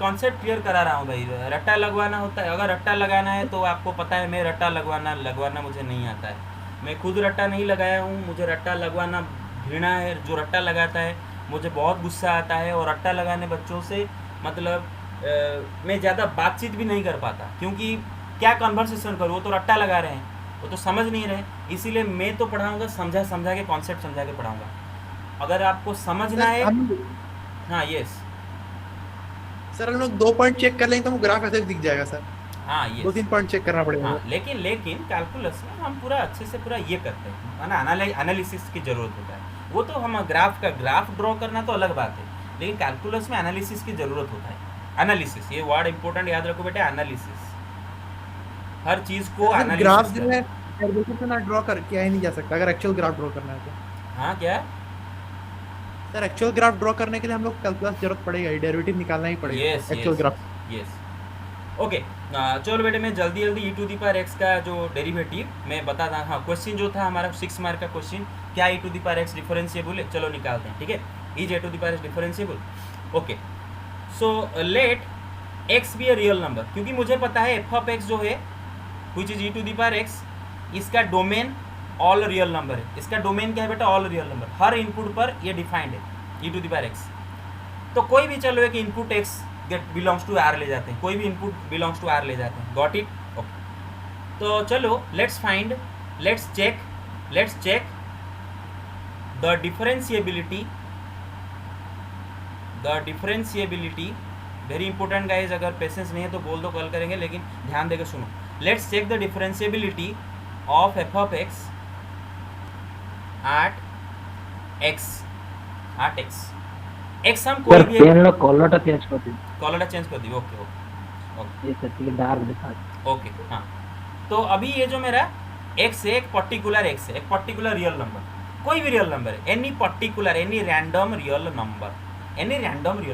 कॉन्सेप्ट क्लियर करा रहा हूँ भाई। रट्टा लगवाना होता है, अगर रट्टा लगाना है तो आपको पता है मैं रट्टा लगवाना मुझे नहीं आता है। मैं खुद रट्टा नहीं लगाया हूँ, मुझे रट्टा लगवाना घृणा है। जो रट्टा लगाता है मुझे बहुत गुस्सा आता है, और रट्टा लगाने बच्चों से मतलब मैं ज़्यादा बातचीत भी नहीं कर पाता, क्योंकि क्या कन्वर्सेशन करूँ, वो तो रट्टा लगा रहे हैं, वो तो समझ नहीं रहे। इसीलिए मैं तो पढ़ाऊँगा समझा के, कॉन्सेप्ट समझा के पढ़ाऊँगा। अगर आपको समझना है, हाँ यस, सर हम लोग 2 पॉइंट चेक कर लेंगे तो वो ग्राफ ऐसे दिख जाएगा सर। हाँ यस, 2-3 पॉइंट चेक करना पड़ेगा। हाँ लेकिन कैलकुलस में हम पूरा अच्छे से पूरा ये करते हैं, है ना, एनालिसिस की ज़रूरत होता है। वो तो हम ग्राफ ड्रॉ करना तो अलग बात है, लेकिन कैलकुलस में एनालिसिस की ज़रूरत होता है। एनालिसिस, ये वर्ड इंपॉर्टेंट याद रखो बेटा, एनालिसिस। हर चीज़ को ग्राफ एनालिसिस जो है डेरिवेटिव से ना ड्रॉ कर किया ही नहीं जा सकता अगर एक्चुअल ग्राफ ड्रॉ करना है तो। हाँ क्या, सर एक्चुअल ग्राफ ड्रॉ करने के लिए हम लोग कैलकुलस जरूरत पड़ेगा, डेरिवेटिव निकालना ही पड़ेगा yes actual graph. Yes. Okay, चलो बेटे मैं जल्दी ई टू दी पावर एक्स का जो डेरिवेटिव मैं बता दूँ। हाँ, क्वेश्चन जो था हमारा 6 मार्क का क्वेश्चन, क्या e to the power x differentiable है, चलो निकालते हैं। ठीक है, is e to the power x differentiable. Okay, so let x be a real number, क्योंकि मुझे पता है एफ ऑफ एक्स जो है which is e to the power x, इसका डोमेन ऑल रियल नंबर है। इसका डोमेन क्या है बेटा, ऑल रियल नंबर। हर इनपुट पर ये डिफाइंड है e to the power x. तो कोई भी चलो एक input x get belongs to R ले जाते हैं, कोई भी इनपुट बिलोंग्स टू आर ले जाते हैं। Got it? ओके, तो चलो let's check the differentiability. Very important guys, अगर पेशेंस नहीं है तो बोल दो, कॉल करेंगे, लेकिन ध्यान देकर सुनो। Let's check the differentiability of f of x at x x हम कोई सर भी पेन लो कलरটা চেঞ্জ করে দিন। कॉलर चेंज कर दी। ओके ये सर ठीक है, डार्क दिखा दो। ओके हाँ, तो अभी ये जो मेरा एक्स है, एक पर्टिकुलर एक्स है, एक पर्टिकुलर रियल नंबर, कोई भी रियल नंबर है, एनी रैंडम रियल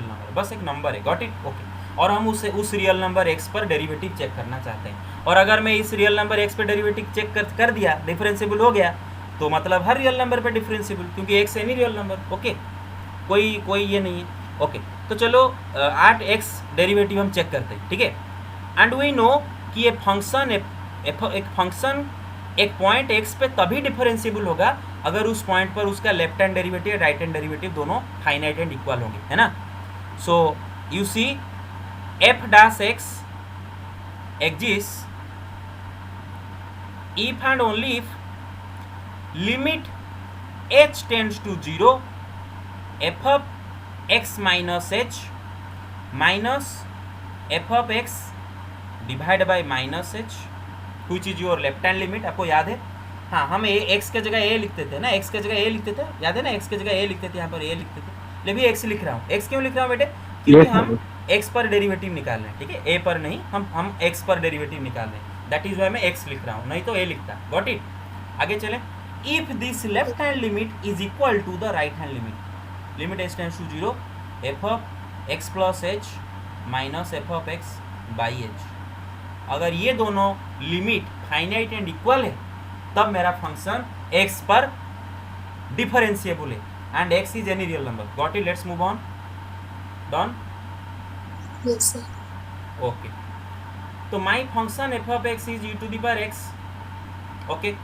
नंबर, बस एक नंबर है। Got it? ओके, और हम उस रियल नंबर एक्स पर डेरिवेटिव चेक करना चाहते हैं। और अगर मैं इस रियल नंबर एक्स पर डेरिवेटिव चेक कर दिया, डिफरेंशिएबल हो गया, तो मतलब हर रियल नंबर पर डिफरेंशिएबल, क्योंकि x any real number. Okay, कोई ये नहीं है। ओके, तो चलो 8x डेरिवेटिव हम चेक करते हैं। ठीक है, एंड वी नो कि ये फंक्शन एक पॉइंट x पे तभी डिफरेंशिएबल होगा अगर उस पॉइंट पर उसका left hand derivative right hand derivative दोनों फाइनाइट एंड इक्वल होंगे, है ना। So you see f dash x exist if and only if limit h tends to 0 f of x minus h minus f of x divided by minus h which is your left hand limit। आपको याद है? हाँ, हम x के जगह a लिखते थे ना, x के जगह a लिखते थे, याद है ना, x के जगह a लिखते थे, यहाँ पर a लिखते थे। लेकिन x लिख रहा हूँ। x क्यों लिख रहा हूँ बेटे? क्योंकि हम x पर डेरिवेटिव निकाल रहे हैं। ठीक है, a पर नहीं, हम x पर डेरिवेटिव निकाल रहे हैं, दैट इज वाई मैं x लिख रहा हूँ, नहीं तो a लिखता। Got it? आगे चलें। If this left hand limit is equal to the right hand limit h tends to 0 f of x plus h minus f of x by h, अगर ये दोनों लिमिट फाइनाइट एंड इक्वल है तब मेरा फंक्शन x पर डिफरेंशिएबल है, and x is any real number. Got it? Let's move on. Done? Yes, sir. Okay, तो my function f of x is e to the power x। ओके,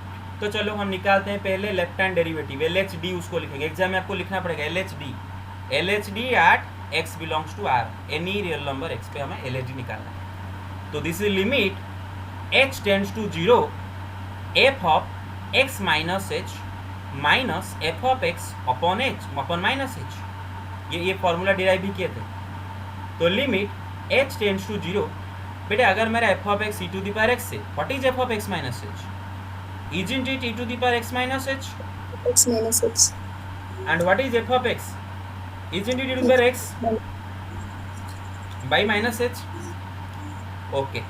तो चलो हम निकालते हैं पहले लेफ्ट हैंड डेरिवेटिव, LHD उसको लिखेंगे। एग्जाम में आपको लिखना पड़ेगा LHD at x belongs to r, any real number x पे हमें LHD निकालना है। तो this is limit h tends to 0 f of x minus h minus f of x upon h upon minus h, ये फॉर्मूला डिराइव भी किए थे। तो लिमिट h टेंड्स टू 0, बेटे अगर मेरा f of x e to the power x से, what is f of x minus h? Isn't it e to the power x minus h? X minus H. And what is f of x? Isn't it e to the power x by minus h? Okay,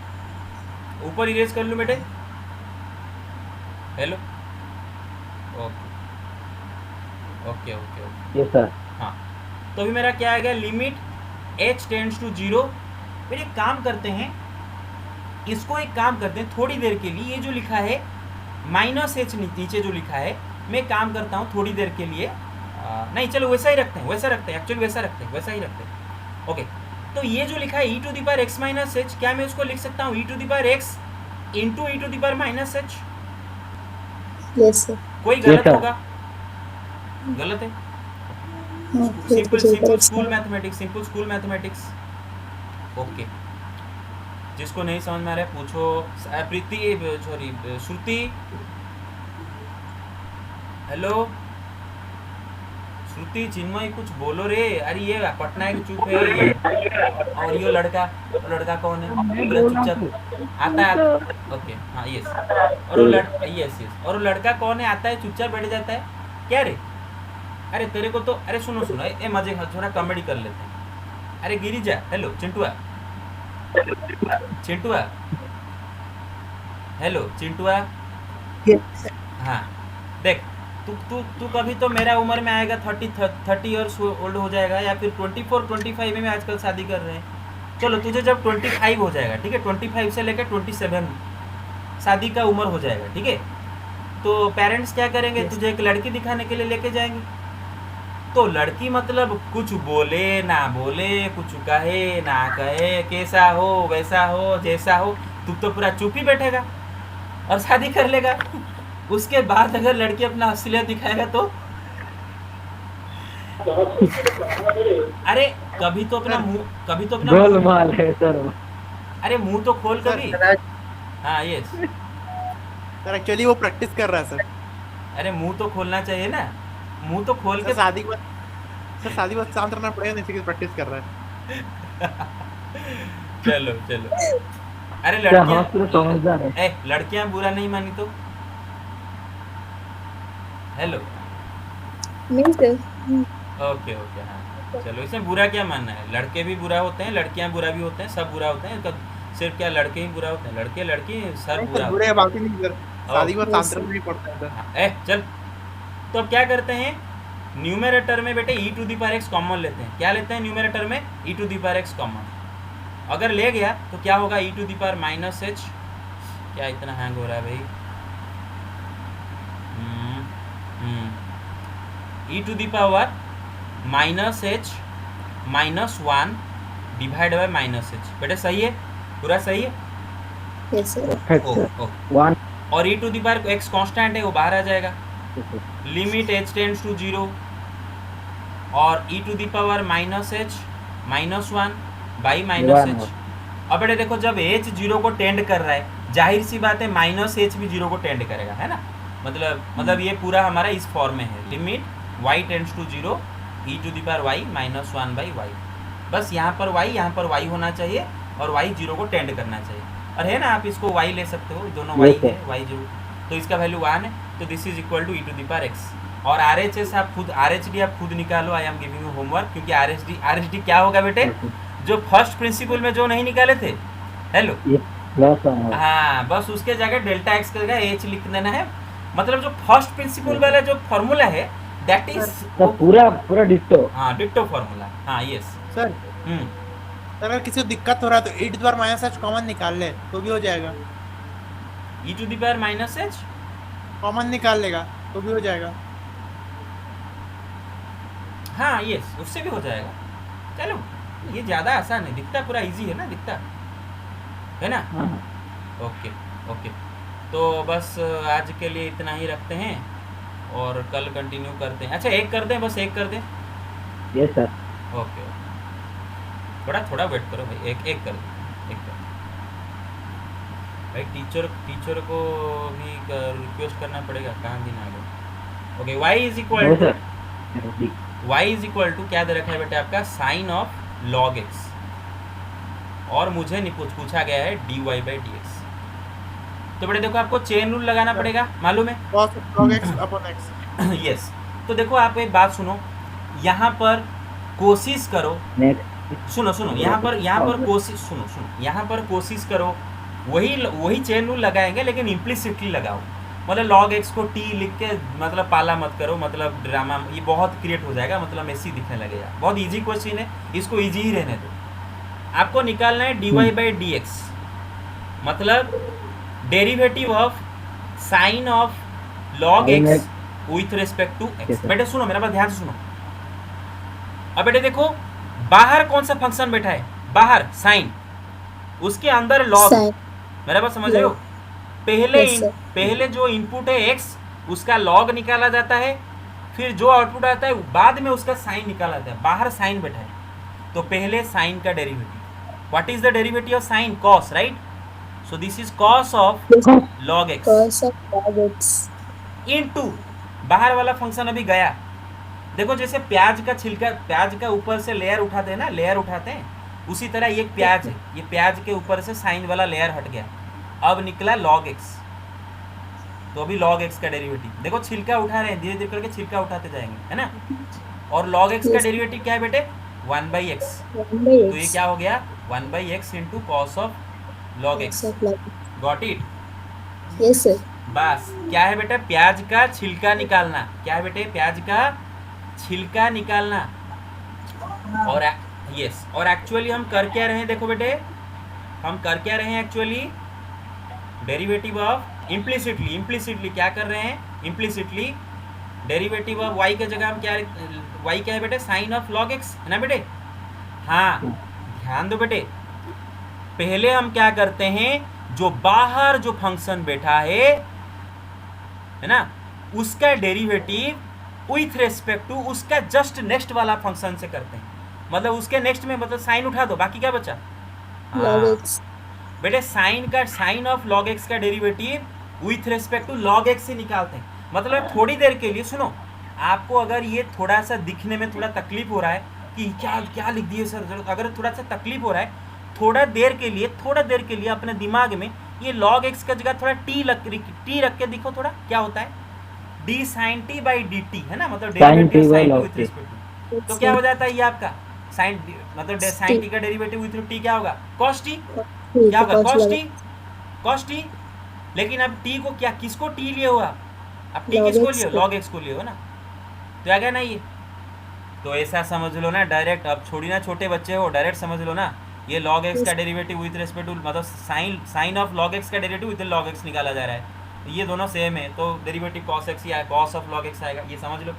ऊपर इरेज कर लूँ बेटे। Hello, okay yes sir. हाँ, तो अभी मेरा क्या आ गया, लिमिट h टेंड्स टू 0। फिर एक काम करते हैं, इसको एक काम करते हैं थोड़ी देर के लिए, ये जो लिखा है माइनस h नीचे जो लिखा है, मैं काम करता हूँ थोड़ी देर के लिए, नहीं चलो वैसा ही रखते हैं, एक्चुअली वैसा ही रखते हैं। ओके, तो ये जो लिखा है e to the power x minus h, क्या मैं उसको लिख सकता हूँ e to the power x into e to the power minus h? Yes, sir. कोई Yes, गलत sir. होगा? गलत है? No, simple yes, simple correct, school sir. Mathematics, simple school mathematics. Okay, जिसको नहीं समझ में आ रहा है पूछो। प्रीति, सॉरी श्रुति, हेलो श्रुति, चिन्मय कुछ बोलो रे। अरे ये पटना की चुप है ये। और ये लड़का कौन है? पूरा चुपचाप आता है। ओके हाँ यस। और वो यस यस, और वो लड़का कौन है? आता है चुपचाप बैठ जाता है क्या रे? अरे तेरे को तो, अरे सुनो सुनो, ए मजे थोड़ा कॉमेडी कर लेते हैं। अरे Girija, hello Chintua, Chintua, hello Chintua. Yes, sir. हाँ देख, तू कभी तो मेरा उम्र में आएगा, 30 ईयर्स ओल्ड हो जाएगा, या फिर 24-25 में आजकल शादी कर रहे हैं। चलो तुझे जब 25 हो जाएगा, ठीक है, 25 से लेकर 27 शादी का उम्र हो जाएगा, ठीक है, तो पेरेंट्स क्या करेंगे? Yes. तुझे एक लड़की दिखाने के लिए लेके जाएंगे। तो लड़की मतलब कुछ बोले ना बोले, कुछ कहे ना कहे, कैसा हो वैसा हो जैसा हो, तू तो पूरा चुप ही बैठेगा और शादी कर लेगा। उसके बाद अगर लड़की अपना असलियत दिखाएगा तो अरे कभी तो अपना मुंह, कभी तो अपना गोलमाल है सर। अरे मुंह तो खोल कभी। हाँ यस, सर एक्चुअली वो प्रैक्टिस कर रहा है सर। अरे मुंह तो खोलना चाहिए ना, मुंह तो खोल के। शादी के बाद सर, शादी के बाद शांत रहना पड़ेगा, नहीं तो प्रैक्टिस कर रहा है। चलो चलो। अरे क्या हाँ पूरा समझदार है। लड़कियां बुरा नहीं मानी तो? हेलो, नहीं, sir. ओके ओके हाँ चलो, इसमें बुरा क्या मानना है? लड़के भी बुरा होते हैं, लड़कियां बुरा भी होते हैं, सब बुरा होते हैं। सिर्फ क्या लड़के ही बुरा होते हैं? लड़के लड़की सब बुरा होते बुरे बात ही नहीं सर, शादी के बाद Yes, शांत रहना नहीं पड़ता है सर। हैं। चल, तो अब क्या करते हैं? न्यूमरेटर में बेटे e to the power x common लेते हैं। क्या लेते हैं न्यूमरेटर में? E to the power x common. अगर ले गया तो क्या होगा? E to the power minus h. क्या इतना हैंग हो रहा है भाई? E to the power minus h minus 1 divide by minus h. बेटे सही है? पूरा सही है? Yes, sir. Perfect oh, sir. Oh. 1 और e to the power x constant है, वो बाहर आ जाएगा। लिमिट एच टेंड्स टू 0 और e to the power minus h minus 1 by minus h. अब बेटे देखो, जब एच 0 को टेंड कर रहा है, जाहिर सी बात है माइनस एच भी 0 को टेंड करेगा, है ना? मतलब ये पूरा हमारा इस फॉर्म में है। Limit y tends to 0 e to the power y minus 1 by y. बस यहाँ पर y, यहाँ पर y होना चाहिए, और y 0 को टेंड करना चाहिए। और है ना, आप इसको y ले सकते हो, दोनों y Yes, sir. है, y 0, तो इसका वैल्यू 1 है, तो this is equal to e to the power x। और RHS आप खुद, RHD आप खुद निकालो। I am giving you homework, क्योंकि RHD क्या होगा बेटे? जो फर्स्ट प्रिंसिपल में जो नहीं निकाले थे, हेलो, हाँ, बस उसके जगह डेल्टा एक्स का एच लिख देना है। मतलब जो फर्स्ट प्रिंसिपल वाला जो फॉर्मूला है, दैट इज पूरा डिट्टो। हाँ डिट्टो फॉर्मूला। हाँ यस। सर सर, अगर किसी को दिक्कत हो रहा है तो e to the power minus h common निकाल ले तो भी हो जाएगा। E to the power minus h common निकाल लेगा तो भी हो जाएगा। हाँ यस, उससे भी हो जाएगा। चलो, ये ज़्यादा आसान है, दिखता पूरा इजी है ना, दिखता है ना? ओके ओके, तो बस आज के लिए इतना ही रखते हैं और कल कंटिन्यू करते हैं। अच्छा एक कर दें, बस एक कर दें। Yes sir. ओके, थोड़ा वेट करो भाई, एक कर दें, एक कर भाई। टीचर को भी रिक्वेस्ट करना पड़ेगा, कहाँ दिन आ गया। Okay, y is equal to क्या दे रखा है बेटे आपका? साइन ऑफ लॉग एक्स, और मुझे नहीं पूछा गया है dy बाई डी एक्स। तो बेटे देखो, आपको चेन रूल लगाना पड़ेगा, मालूम है? cos log x upon x। Yes. तो देखो आप एक बात सुनो, यहाँ पर कोशिश करो, सुनो यहाँ पर कोशिश, सुनो यहाँ पर कोशिश करो, वही चेन रूल लगाएंगे, लेकिन इम्प्लिसिटली लगाओ। मतलब log x को t लिख के मतलब पाला मत करो, मतलब ड्रामा, ये बहुत क्रिएट हो जाएगा, मतलब मेसी दिखने लगेगा। बहुत इजी क्वेश्चन है, इसको इजी ही रहने दो। आपको निकालना है dy बाई डी एक्स, मतलब derivative of sine of log x with respect to x। बेटे सुनो, मेरा बात ध्यान से सुनो। अब बेटे देखो, बाहर कौन सा फंक्शन बैठा है, बाहर साइन, उसके अंदर लॉग, Sin. मेरा बात समझ रहे हो? Log. पहले Yes, sir. पहले जो इनपुट है एक्स, उसका लॉग निकाला जाता है, फिर जो आउटपुट आता है बाद में उसका साइन निकाला जाता है, बाहर साइन बैठा है। तो पहले साइन का derivative, what is the derivative of sign, cos, right? So this is cos of log x Cos of log x. Into बाहर वाला फंक्शन अभी गया। देखो जैसे प्याज का छिलका, प्याज का ऊपर से लेयर उठाते हैं ना, लेयर उठाते हैं, उसी तरह ये प्याज है, ये प्याज के ऊपर से साइन वाला लेयर हट गया, अब निकला लॉग एक्स। तो अभी लॉग एक्स का डेरिवेटिव देखो, छिलका उठा रहे हैं, धीरे धीरे करके छिलका उठाते जाएंगे, है ना? और लॉग एक्स का Yes. डेरिवेटिव क्या है बेटे, 1/x। 1 by तो ये x. क्या हो गया, 1/x into cos of log Cos x. of log x. Got it? Yes, sir. बस क्या है बेटा, प्याज का छिलका निकालना, क्या है बेटे, प्याज का छिलका निकालना। और यस, और एक्चुअली हम कर क्या रहे हैं, देखो बेटे हम कर क्या रहे हैं actually, derivative of implicitly, implicitly क्या कर रहे हैं, इम्प्लिसिटली डेरिवेटिव ऑफ y के जगह हम क्या, y क्या है बेटे, साइन ऑफ लॉग x, है ना बेटे? हाँ ध्यान दो बेटे, पहले हम क्या करते हैं, जो बाहर जो फंक्शन बैठा है ना, उसका डेरिवेटिव विथ रेस्पेक्ट टू उसका जस्ट नेक्स्ट वाला फंक्शन से करते हैं, मतलब उसके नेक्स्ट में, मतलब साइन उठा दो, बाकी क्या बचा, Log हाँ x. बेटे साइन का, साइन ऑफ लॉग एक्स का derivative with respect to log x से निकालते हैं। मतलब थोड़ी देर के लिए सुनो, आपको अगर ये थोड़ा सा दिखने में थोड़ा तकलीफ हो रहा है कि क्या क्या लिख दिए सर, अगर थोड़ा सा तकलीफ हो रहा है, थोड़ा देर के लिए अपने दिमाग में ये लॉग एक्स का जगह थोड़ा टी रख के दिखो, थोड़ा क्या होता है, d sine t by d t, है ना, मतलब derivative by sine log with t. Respect to. तो क्या हो जाता है ये आपका साइन, मतलब साइन टी का डेरिवेटिव विथ टी क्या होगा, कॉस टी, क्या होगा, Cos cos log t, cos t. लेकिन अब टी को क्या, किसको टी लिए हो आप, अब टी Log किसको x लिए हो, को। लॉग एक्स को लिए हो ना, तो आ गया ना ये। तो ऐसा समझ लो ना डायरेक्ट, अब छोड़ी ना छोटे बच्चे हो, डायरेक्ट समझ लो ना, ये लॉग एक्स का डेरिवेटिव विद रिस्पेक्ट टू, मतलब साइन ऑफ लॉग एक्स का डेरिवेटिव विद लॉग एक्स निकाला जा रहा है, तो ये दोनों सेम है, तो डेरिवेटिव कॉस एक्स या कॉस ऑफ लॉग एक्स आएगा, ये समझ लो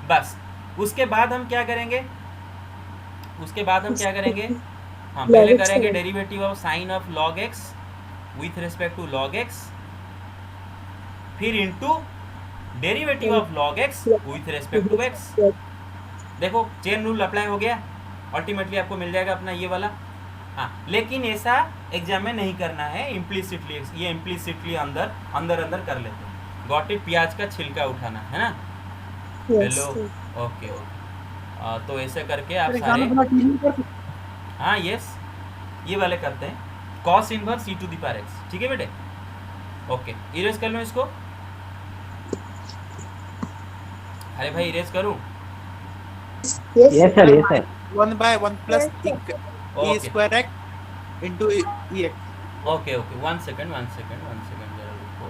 बस। उसके बाद हम क्या करेंगे, हाँ Log पहले x करेंगे करेंगे। Derivative of sine of log x with respect to log x, फिर into derivative of log x with respect to x. देखो चेन रूल अप्लाई हो गया, अल्टीमेटली आपको मिल जाएगा अपना ये वाला। हाँ लेकिन ऐसा एग्जाम में नहीं करना है, इम्प्लिसिटली, ये इम्प्लिसिटली अंदर कर लेते हैं। Got it? प्याज का छिलका उठाना है ना, Yes, hello, sir. Okay okay. तो ऐसे करके आप सारे, हाँ यस, ये वाले करते हैं, cos inverse e to the power x, ठीक है बेटे? ओके, इरेज कर लो इसको। अरे भाई इरेज करूँ? Yes, Yes, sir. sir. Yes, sir. 1 by 1 plus e Okay. square x into ex. Okay okay, one second जरा रुको।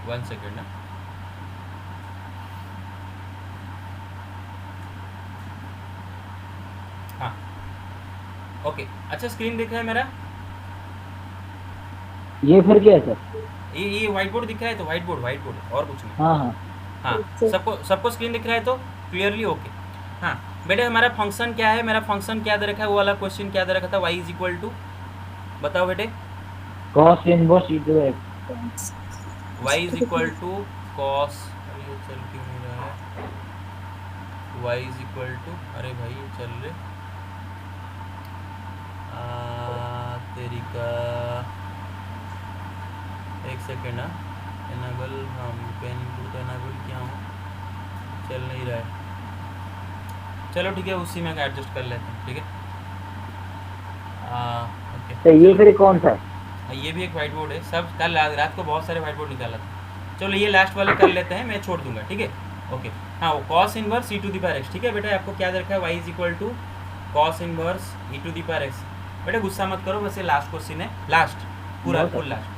वन सेकंड ना, हाँ ओके। अच्छा स्क्रीन दिख रहा है मेरा? ये फिर क्या है सर? ये व्हाइट बोर्ड दिख रहा है, तो व्हाइट बोर्ड और कुछ नहीं। हाँ हाँ हाँ सबको स्क्रीन दिख रहा है तो क्लियरली ओके। हाँ बेटे हमारा फंक्शन क्या है, मेरा फंक्शन क्या दे रखा है, वो वाला क्वेश्चन क्या दे रखा था, y इज इक्वल टू, बताओ बेटे, cos inverse e to x. y is equal to cos, अरे ये चल क्यों नहीं रहा है, y इज इक्वल टू, अरे भाई ये चल रहे तेरी का, एक सेकेंड ना, एनाबल, हम पेन इनपुट एनाबल क्या हूँ, चल नहीं रहा है, चलो ठीक है उसी में एडजस्ट कर लेते हैं, ठीक है? ओके तो ये फिर कौन सा है? ये भी एक वाइट बोर्ड है, सब कल रात को बहुत सारे वाइट बोर्ड निकाला था। चलो ये लास्ट वाले कर लेते हैं, मैं छोड़ दूंगा, ठीक है? ओके हाँ, वो cos inverse e to the power x, ठीक है बेटा? आपको क्या दे रखा है, y is equal to cos inverse e to the power x. बेटा गुस्सा मत करो, वैसे लास्ट क्वेश्चन है, लास्ट पूरा फुल लास्ट।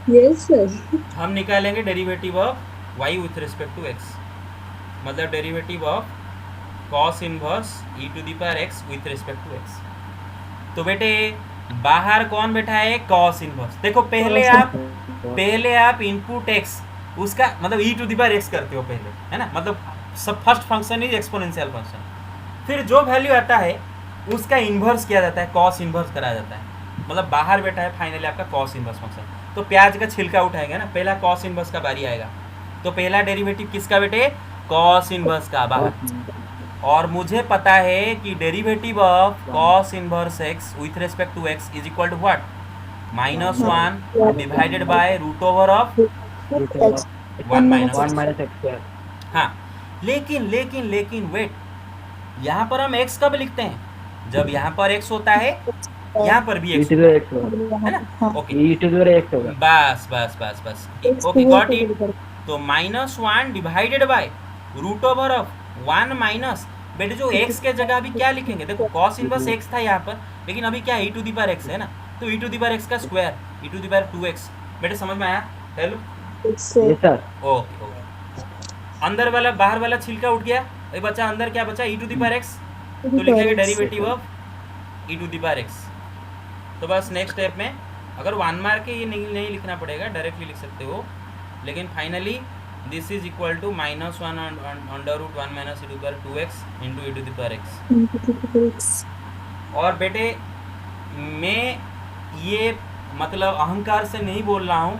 Yes, sir. हम निकालेंगे derivative of y with respect to x, मतलब derivative of cos inverse e to the power x with respect to x। तो बेटे बाहर कौन बैठा है, कॉस इनवर्स। देखो पहले आप इनपुट x उसका मतलब ई टू द पावर एक्स करते हो पहले, है ना, मतलब सब first function is exponential function, फिर जो वैल्यू आता है उसका इन्वर्स किया जाता है, कॉस इन्वर्स कराया जाता है, मतलब बाहर बैठा है फाइनली आपका कॉस इन्वर्स फंक्शन। तो प्याज का छिलका उठाएंगे ना, पहला कॉस इन्वर्स का बारी आएगा, तो पहला डेरिवेटिव किसका बेटे, कॉस इन्वर्स का बाहर, और मुझे पता है कि derivative of cos inverse x with respect to x is equal to what, -1 divided by root over of X. 1 minus one minus x square. हाँ, लेकिन वेट, यहाँ पर हम x कब लिखते हैं, जब यहाँ पर x होता है यहाँ पर भी ई x टू द होता एक्स होगा, है ना, हाँ. Okay, e to the x होगा। बस बस बस बस, X ओके को गॉट ये इट। तो -1 divided by root over of 1 minus, बेटे जो x के जगह अभी क्या लिखेंगे, देखो कॉस इनवर्स x था यहाँ पर, लेकिन अभी क्या e to the power x है ना, तो e to the power x का square, e to the power 2x, बेटे समझ में आया, हेलो, X ये सर ओके ओके, अंदर वाला बाहर वाला छिलका उठ गया, अभी बचा अंदर क्या बचा, e to the power x, तो लिखेंगे derivative of e to the power x। तो बस नेक्स्ट स्टेप में अगर 1 मार के ये नहीं लिखना पड़ेगा, डायरेक्टली लिख सकते हो, लेकिन finally this is equal to -1 under root 1 minus e to power 2x into e to the power x। और बेटे मैं ये मतलब अहंकार से नहीं बोल रहा हूँ,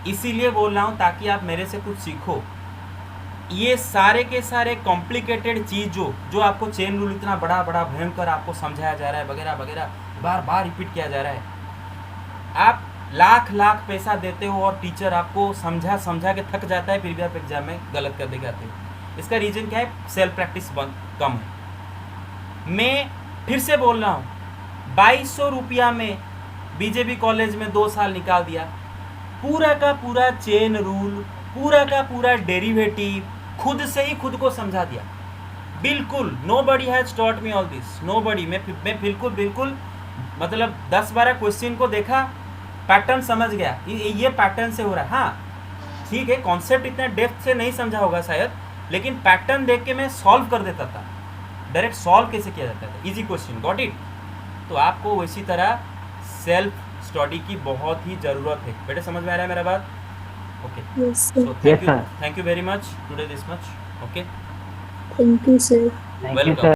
इसीलिए बोल रहा हूँ ताकि आप मेरे से कुछ सीखो। ये सारे के सारे कॉम्प्लिकेटेड चीज़ जो आपको चेन रूल इतना बड़ा बड़ा भयंकर आपको समझाया जा रहा है वगैरह वगैरह, बार बार रिपीट किया जा रहा है, आप लाख पैसा देते हो और टीचर आपको समझा के थक जाता है, फिर भी आप एग्जाम में गलत कर दिखाते हो। इसका रीज़न क्या है, सेल्फ प्रैक्टिस कम है। मैं फिर से बोल रहा हूँ, 2200 रुपया में बीजेपी कॉलेज में 2 साल निकाल दिया, पूरा का पूरा चेन रूल, पूरा का पूरा डेरिवेटिव खुद से ही खुद को समझा दिया, बिल्कुल nobody has taught me all this, nobody. मैं बिल्कुल मतलब 10-12 क्वेश्चन को देखा, पैटर्न समझ गया, ये पैटर्न से हो रहा है। हाँ ठीक है, कॉन्सेप्ट इतना डेप्थ से नहीं समझा होगा शायद, लेकिन पैटर्न देख के मैं सॉल्व कर देता था, डायरेक्ट सॉल्व कैसे किया जाता था, इजी क्वेश्चन, गॉट इट। तो आपको उसी तरह सेल्फ स्टडी की बहुत ही ज़रूरत है, बेटे समझ में आ रहा है मेरा बात, okay. Yes, sir. So Yes, sir. Thank you very much today this much, okay, Thank you, sir. Thank you welcome. Sir.